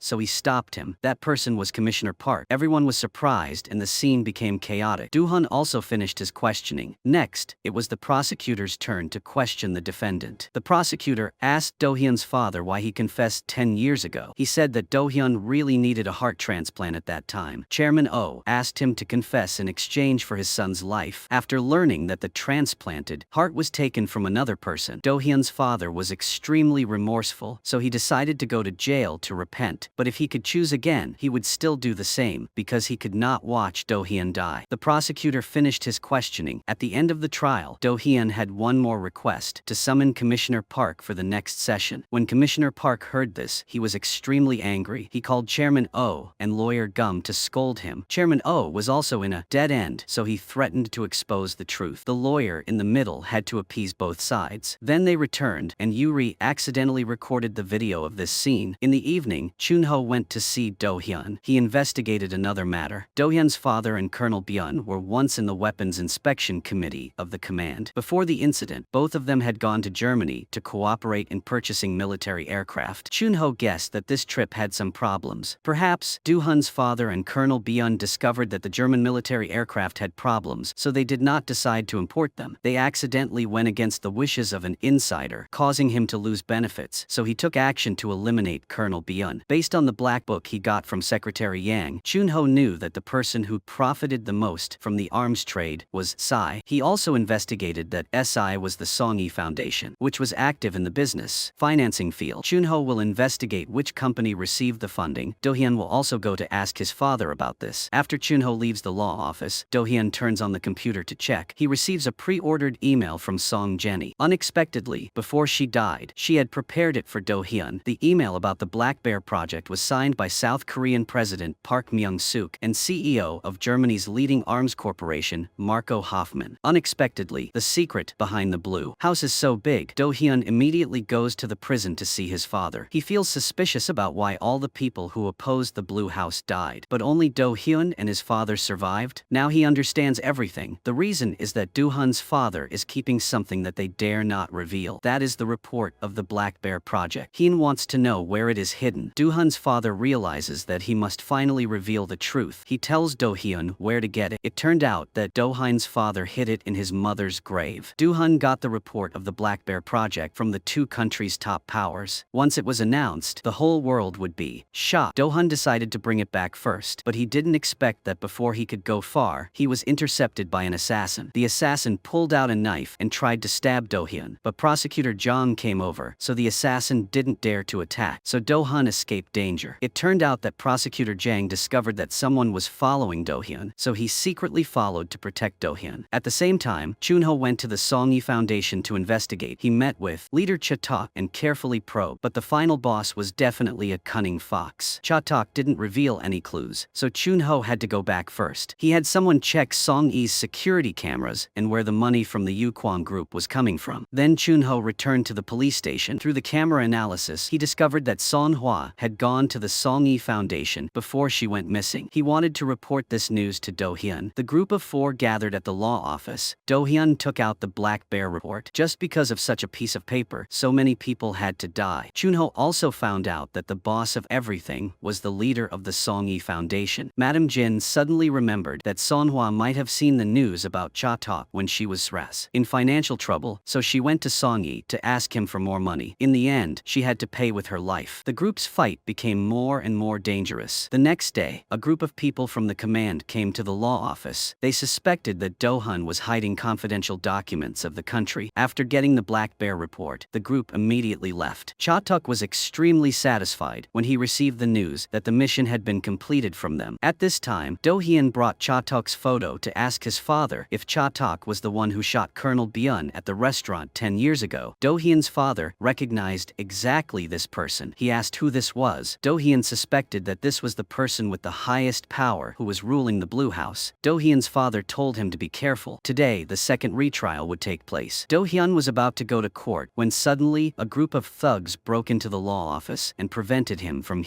so he stopped him. That person was Commissioner Park. Everyone was surprised and the scene became chaotic. Dohan also finished his questioning. Next, it was the prosecutor's turn to question the defendant. The prosecutor asked Dohan's father why he confessed 10 years ago. ago. He said that Do-hyun really needed a heart transplant at that time. Chairman Oh asked him to confess in exchange for his son's life. After learning that the transplanted heart was taken from another person, Do-hyun's father was extremely remorseful, so he decided to go to jail to repent. But if he could choose again, he would still do the same, because he could not watch Do-hyun die. The prosecutor finished his questioning. At the end of the trial, Do-hyun had one more request: to summon Commissioner Park for the next session. When Commissioner Park heard this, he was extremely angry. He called Chairman Oh and Lawyer Gum to scold him. Chairman Oh was also in a dead end, so he threatened to expose the truth. The lawyer in the middle had to appease both sides. Then they returned, and Yuri accidentally recorded the video of this scene. In the evening, Chun-ho went to see Do-hyun. He investigated another matter. Do-hyun's father and Colonel Bian were once in the Weapons Inspection Committee of the command. Before the incident, both of them had gone to Germany to cooperate in purchasing military aircraft. Chun-ho guessed that this trip had some problems. Perhaps Do-hyun's father and Colonel Bian discovered that the German military aircraft had problems, so they did not decide to import them. They accidentally went against the wishes of an insider, causing him to lose benefits, so he took action to eliminate Colonel Bian. Based on the black book he got from Secretary Yang, Chun-ho knew that the person who profited the most from the arms trade was Psy. He also investigated that SI was the Song-yi Foundation, which was active in the business financing field. Chun-ho will investigate which company received the funding. Do-hyun will also go to ask his father about this. After Chun-ho leaves the law office, Do-hyun turns on the computer to check. He receives a pre-ordered email from Song Jenny. Unexpectedly, before she died, she had prepared it for Do-hyun. The email about the Black Bear project was signed by South Korean President Park Myung-suk and CEO of Germany's leading arms corporation, Marco Hoffman. Unexpectedly, the secret behind the Blue House is so big, Do-hyun immediately goes to the prison to see his father. He feels suspicious about why all the people who opposed the Blue House died, but only Do-hyun and his father survived. Now he understands everything. The reason is that Do-hyun's father is keeping something that they dare not reveal. That is the report of the Black Bear project. Hyun wants to know where it is hidden. Do-hyun's father realizes that he must finally reveal the truth. He tells Do-hyun where to get it. It turned out that Do-hyun's father hid it in his mother's grave. Do-hyun got the report of the Black Bear project from the two countries' top powers. Once it was announced, the whole world would be shocked. Do-hyun decided to bring it back first, but he didn't expect that before he could go far, he was intercepted by an assassin. The assassin pulled out a knife and tried to stab Do-hyun, but prosecutor Jong came over, so the assassin didn't dare to attack, so Do-hyun escaped danger. It turned out that prosecutor Jang discovered that someone was following Do-hyun, so he secretly followed to protect Do-hyun. At the same time, Chun-ho went to the Song-yi Foundation to investigate. He met with leader Cha-tak and carefully probed, but the final boss was definitely a cunning fox. Cha-tak didn't reveal any clues, so Chun-ho had to go back first. He had someone check Song-yi's security cameras and where the money from the Yukwang group was coming from. Then Chun-ho returned to the police station. Through the camera analysis, he discovered that Son-hwa had gone to the Song-yi Foundation before she went missing. He wanted to report this news to Do-hyun. The group of four gathered at the law office. Do-hyun took out the Black Bear report. Just because of such a piece of paper, so many people had to die. Chun-ho also found out that the boss of everything was the leader of the Song-yi Foundation. Madam Jin suddenly remembered that Son-hwa might have seen the news about Cha-tak when she was in financial trouble, so she went to Song-yi to ask him for more money. In the end, she had to pay with her life. The group's fight became more and more dangerous. The next day, a group of people from the command came to the law office. They suspected that Do-hyun was hiding confidential documents of the country. After getting the Black Bear report, the group immediately left. Cha-tak was extremely satisfied when he received the news that the mission had been completed from them. At this time, Do-hyun brought Cha-tak's photo to ask his father if Cha-tak was the one who shot Colonel Bian at the restaurant 10 years ago. Do-hyun's father recognized exactly this person. He asked who this was. Do-hyun suspected that this was the person with the highest power who was ruling the Blue House. Do-hyun's father told him to be careful. Today, the second retrial would take place. Do-hyun was about to go to court when suddenly a group of thugs broke into the law office and prevented him from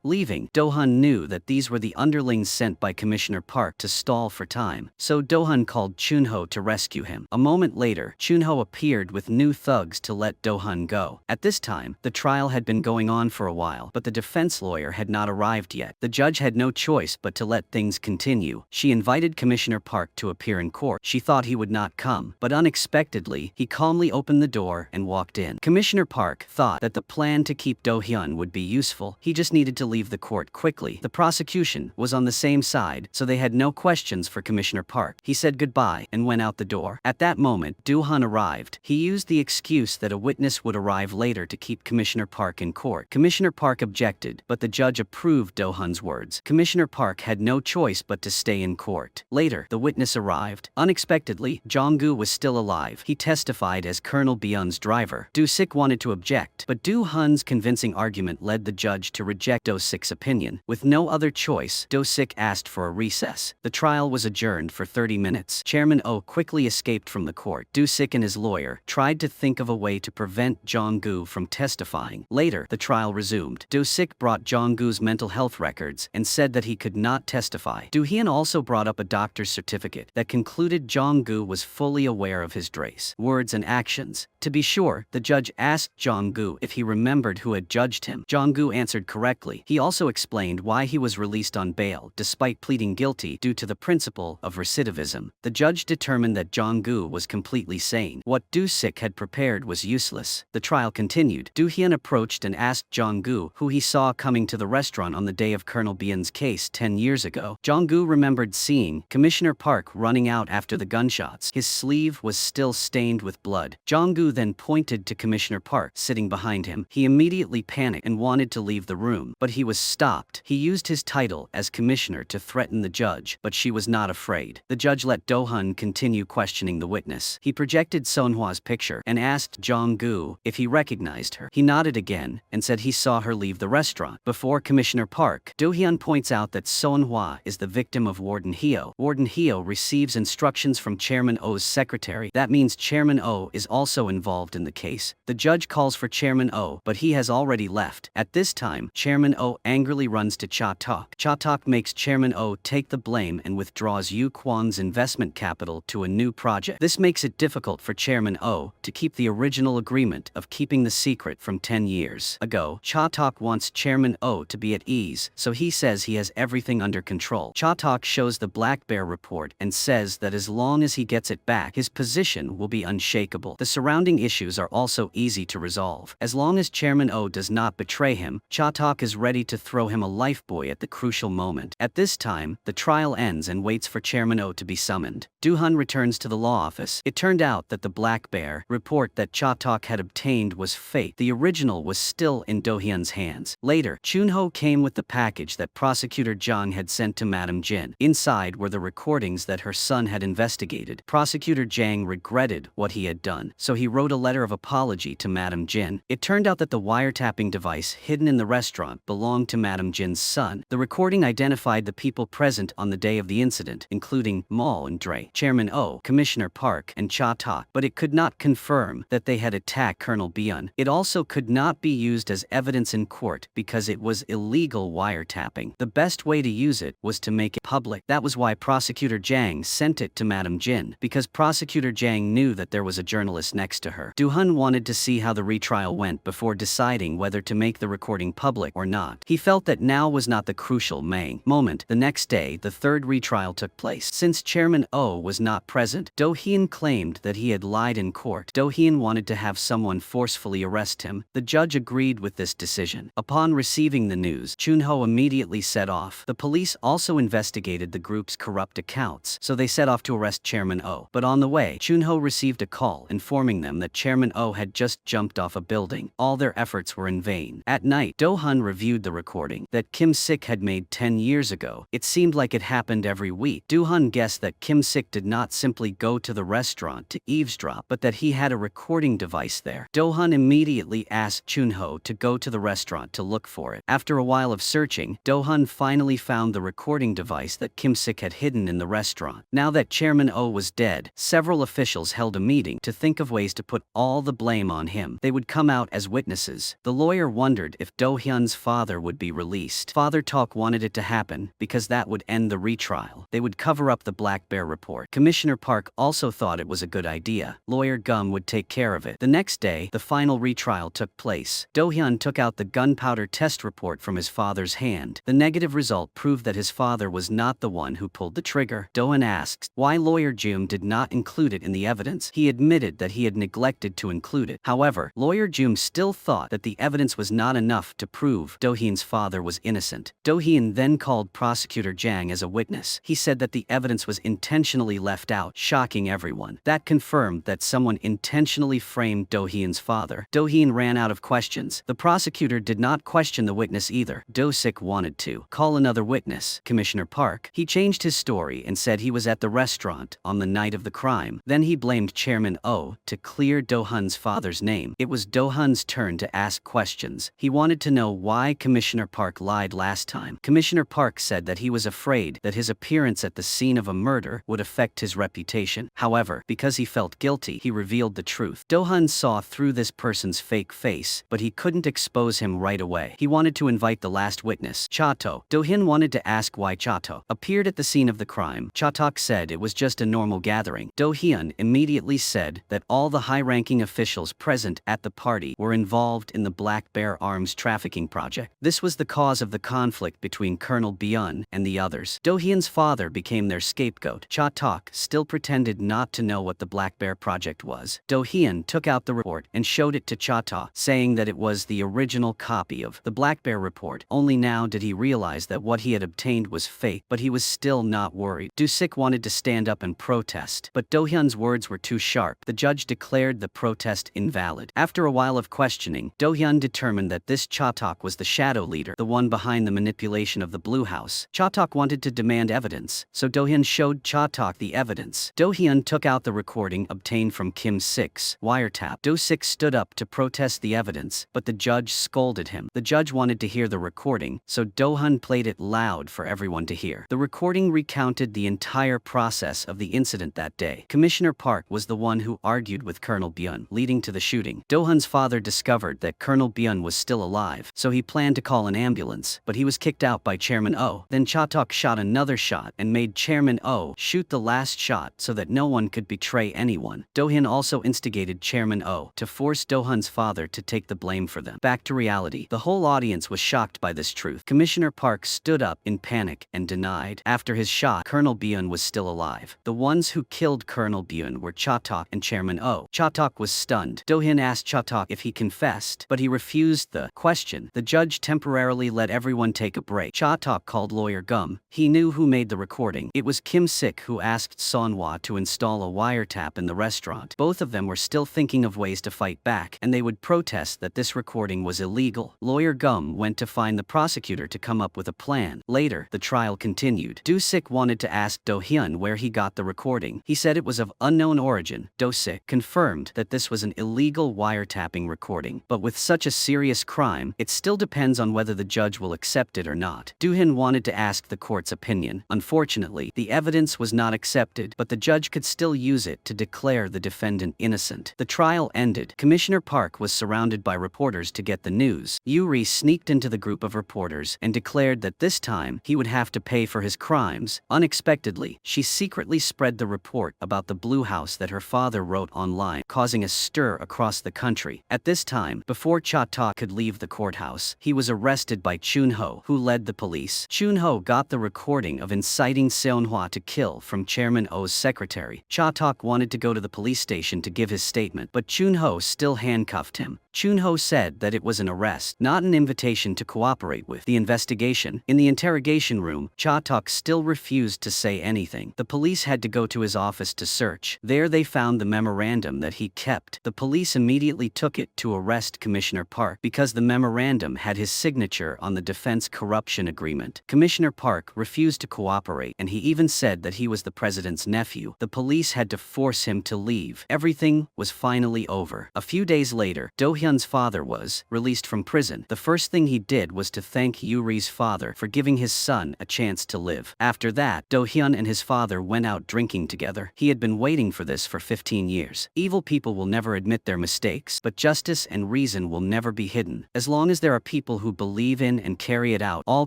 leaving. Do-hyun knew that these were the underlings sent by Commissioner Park to stall for time, so Do-hyun called Chun-ho to rescue him. A moment later, Chun-ho appeared with new thugs to let Do-hyun go. At this time, the trial had been going on for a while, but the defense lawyer had not arrived yet. The judge had no choice but to let things continue. She invited Commissioner Park to appear in court. She thought he would not come, but unexpectedly, he calmly opened the door and walked in. Commissioner Park thought that the plan to keep Do-hyun Bian would be useful, he just needed to leave the court quickly. The prosecution was on the same side, so they had no questions for Commissioner Park. He said goodbye and went out the door. At that moment, Dohan arrived. He used the excuse that a witness would arrive later to keep Commissioner Park in court. Commissioner Park objected, but the judge approved Dohan's words. Commissioner Park had no choice but to stay in court. Later, the witness arrived. Unexpectedly, Jong Guu was still alive. He testified as Colonel Bian's driver. Do-sik wanted to object, but Do-hun's convincing argument led the judge to reject Do-sik's opinion. With no other choice, Do-sik asked for a recess. The trial was adjourned for 30 minutes. Chairman Oh quickly escaped from the court. Do-sik and his lawyer tried to think of a way to prevent Jong Guu from testifying. Later, the trial resumed. Do-sik brought Jong Guu's mental health records and said that he could not testify. Do-hyun also brought up a doctor's certificate that concluded Jong Guu was fully aware of his dress, words and actions. To be sure, the judge asked Jong Guu if he remembered who had judged him. Jong Guu answered correctly. He also explained why he was released on bail despite pleading guilty due to the principle of recidivism. The judge determined that Jong Guu was completely sane. What Do-sik had prepared was useless. The trial continued. Do-hyun approached and asked Jong Guu who he saw coming to the restaurant on the day of Colonel Bian's case 10 years ago. Jong Guu remembered seeing Commissioner Park running out after the gunshots. His sleeve was still stained with blood. Jong Guu then pointed to Commissioner Park sitting behind him. He immediately panicked and wanted to leave the room, but he was stopped. He used his title as commissioner to threaten the judge, but she was not afraid. The judge let Dohan continue questioning the witness. He projected Sonhwa's picture and asked Jong Guu if he recognized her. He nodded again and said he saw her leave the restaurant. Before Commissioner Park, Do-hyun points out that Sonhwa is the victim of Warden Hyo. Warden Hyo receives instructions from Chairman Oh's secretary. That means Chairman Oh is also involved in the case. The judge calls for Chairman Oh, but he has already left. At this time, Chairman Oh angrily runs to Cha-tak. Cha-tak makes Chairman Oh take the blame and withdraws Yu Kwan's investment capital to a new project. This makes it difficult for Chairman Oh to keep the original agreement of keeping the secret from 10 years ago. Cha-tak wants Chairman Oh to be at ease, so he says he has everything under control. Cha-tak shows the Black Bear report and says that as long as he gets it back, his position will be unshakable. The surrounding issues are also easy to resolve. As long as Chairman Oh does not betray him, Cha-tak is ready to throw him a lifebuoy at the crucial moment. At this time, the trial ends and waits for Chairman Oh to be summoned. Do-hun returns to the law office. It turned out that the Black Bear report that Cha-tak had obtained was fake. The original was still in Do-hyun's hands. Later, Chun-ho came with the package that Prosecutor Jang had sent to Madam Jin. Inside were the recordings that her son had investigated. Prosecutor Jang regretted what he had done, so he wrote a letter of apology to Madam Jin. It turned out that the wiretapping device hidden in the restaurant belonged to Madam Jin's son. The recording identified the people present on the day of the incident, including Maul and Dre, Chairman Oh, Commissioner Park, and Cha-tak, but it could not confirm that they had attacked Colonel Bian. It also could not be used as evidence in court because it was illegal wiretapping. The best way to use it was to make it public. That was why Prosecutor Jang sent it to Madam Jin, because Prosecutor Jang knew that there was a journalist next to her. Do-hun wanted to see how the retrial went before deciding whether to make the recording public or not. He felt that now was not the crucial moment. The next day, the third retrial took place. Since Chairman Oh was not present, Do-hyun claimed that he had lied in court. Do-hyun wanted to have someone forcefully arrest him. The judge agreed with this decision. Upon receiving the news, Chun-ho immediately set off. The police also investigated the group's corrupt accounts, so they set off to arrest Chairman Oh. But on the way, Chun-ho received a call informing them that Chairman Oh had just jumped off a building. All their efforts were in vain. At night, Do-hun reviewed the recording that Kim Sik had made 10 years ago. It seemed like it happened every week. Do-hun guessed that Kim Sik did not simply go to the restaurant to eavesdrop, but that he had a recording device there. Do-hun immediately asked Chun-ho to go to the restaurant to look for it. After a while of searching, Do-hun finally found the recording device that Kim Sik had hidden in the restaurant. Now that Chairman Oh was dead, several officials held a meeting to think of ways to put all the blame on him. They would come out as witnesses. The lawyer wondered if Do-hyun's father would be released. Father Talk wanted it to happen because that would end the retrial. They would cover up the Black Bear report. Commissioner Park also thought it was a good idea. Lawyer Gum would take care of it. The next day, the final retrial took place. Do-hyun took out the gunpowder test report from his father's hand. The negative result proved that his father was not the one who pulled the trigger. Do-hyun asked why Lawyer Jum did not include it in the evidence. He admitted that he had neglected to include it. However, Lawyer Jum still thought that the evidence evidence was not enough to prove Dohan's father was innocent. Dohan then called prosecutor Jang as a witness. He said that the evidence was intentionally left out, shocking everyone. That confirmed that someone intentionally framed Dohan's father. Dohan ran out of questions. The prosecutor did not question the witness either. Do-sik wanted to call another witness, Commissioner Park. He changed his story and said he was at the restaurant on the night of the crime. Then he blamed Chairman Oh to clear Dohan's father's name. It was Dohan's turn to ask questions. He wanted to know why Commissioner Park lied last time. Commissioner Park said that he was afraid that his appearance at the scene of a murder would affect his reputation. However, because he felt guilty, he revealed the truth. Dohan saw through this person's fake face, but he couldn't expose him right away. He wanted to invite the last witness, Chato. Dohan wanted to ask why Chato appeared at the scene of the crime. Chatok said it was just a normal gathering. Dohan immediately said that all the high-ranking officials present at the party were involved in the Black Bear Arms trafficking project. This was the cause of the conflict between Colonel Bian and the others. Dohan's father became their scapegoat. Chatok still pretended not to know what the Black Bear project was. Dohan took out the report and showed it to Chato, saying that it was the original copy of the Black Bear report. Only now did he realize that what he had obtained was fake, but he was still not worried. Do-sik wanted to stand up and protest, but Dohan's words were too sharp. The judge declared the protest invalid. After a while of questioning, Dohan determined that this Chatok was the shadow leader, the one behind the manipulation of the Blue House. Chatok wanted to demand evidence, so Dohan showed Chatok the evidence. Dohan took out the recording obtained from Kim Sik's wiretap. Do-sik stood up to protest the evidence, but the judge scolded him. The judge wanted to hear the recording, so Dohan played it loud for everyone to hear. The recording recounted the entire process of the incident that day. Commissioner Park was the one who argued with Colonel Bian, leading to the shooting. Dohan's father discovered that Colonel Bian was still alive, so he planned to call an ambulance, but he was kicked out by Chairman Oh. Then Chatok shot another shot and made Chairman Oh shoot the last shot so that no one could betray anyone. Dohan also instigated Chairman Oh to force Dohan's father to take the blame for them. Back to reality. The whole audience was shocked by this truth. Commissioner Park stood up in panic and denied. After his shot, Colonel Bian was still alive. The ones who killed Colonel Bian were Chatok and Chairman Oh. Chatok was stunned. Dohan asked Chatok if he confessed, but he refused the question. The judge temporarily let everyone take a break. Chatok called lawyer Gum. He knew who made the recording. It was Kim Sik who asked Sona to install a wiretap in the restaurant. Both of them were still thinking of ways to fight back, and they would protest that this recording was illegal. Lawyer Gum went to find the prosecutor to come up with a plan. Later, the trial continued. Do-sik wanted to ask Do-hyun where he got the recording. He said it was of unknown origin. Do-sik confirmed that this was an illegal wiretapping recording. But with such a serious crime, it still depends on whether the judge will accept it or not. Do-hyun wanted to ask the court's opinion. Unfortunately, the evidence was not accepted, but the judge could still use it to declare the defendant innocent. The trial ended. Commissioner Park was surrounded by reporters to get the news. Yuri sneaked into the group of reporters and declared that this time he would have to pay for his crimes. Unexpectedly, she secretly spread the report about the Blue House that her father wrote online, causing a stir across the country. At this time, before Cha-ta could leave the courthouse, he was arrested by Chun-ho, who led the police. Chun-ho got the recording of inciting Seonhwa to kill from Chairman Oh's secretary. Cha-tak wanted to go to the police station to give his statement, but Chun-ho still handcuffed him. Chun-ho said that it was an arrest, not an invitation to cooperate with the investigation. In the interrogation room, Cha-tak still refused to say anything. The police had to go to his office to search. There they found the memorandum that he kept. The police immediately took it to arrest Commissioner Park because the memorandum had his signature on the Defense Corruption Agreement. Commissioner Park refused to cooperate, and he even said that he was the president's nephew. The police had to force him to leave. Everything was finally over. A few days later, Do-hyun's father was released from prison. The first thing he did was to thank Yuri's father for giving his son a chance to live. After that, Do-hyun and his father went out drinking together. He had been waiting for this for 15 years. Evil people will never admit their mistakes, but justice and reason will never be hidden. As long as there are people who believe in and carry it out, all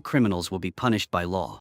criminals will be punished by law.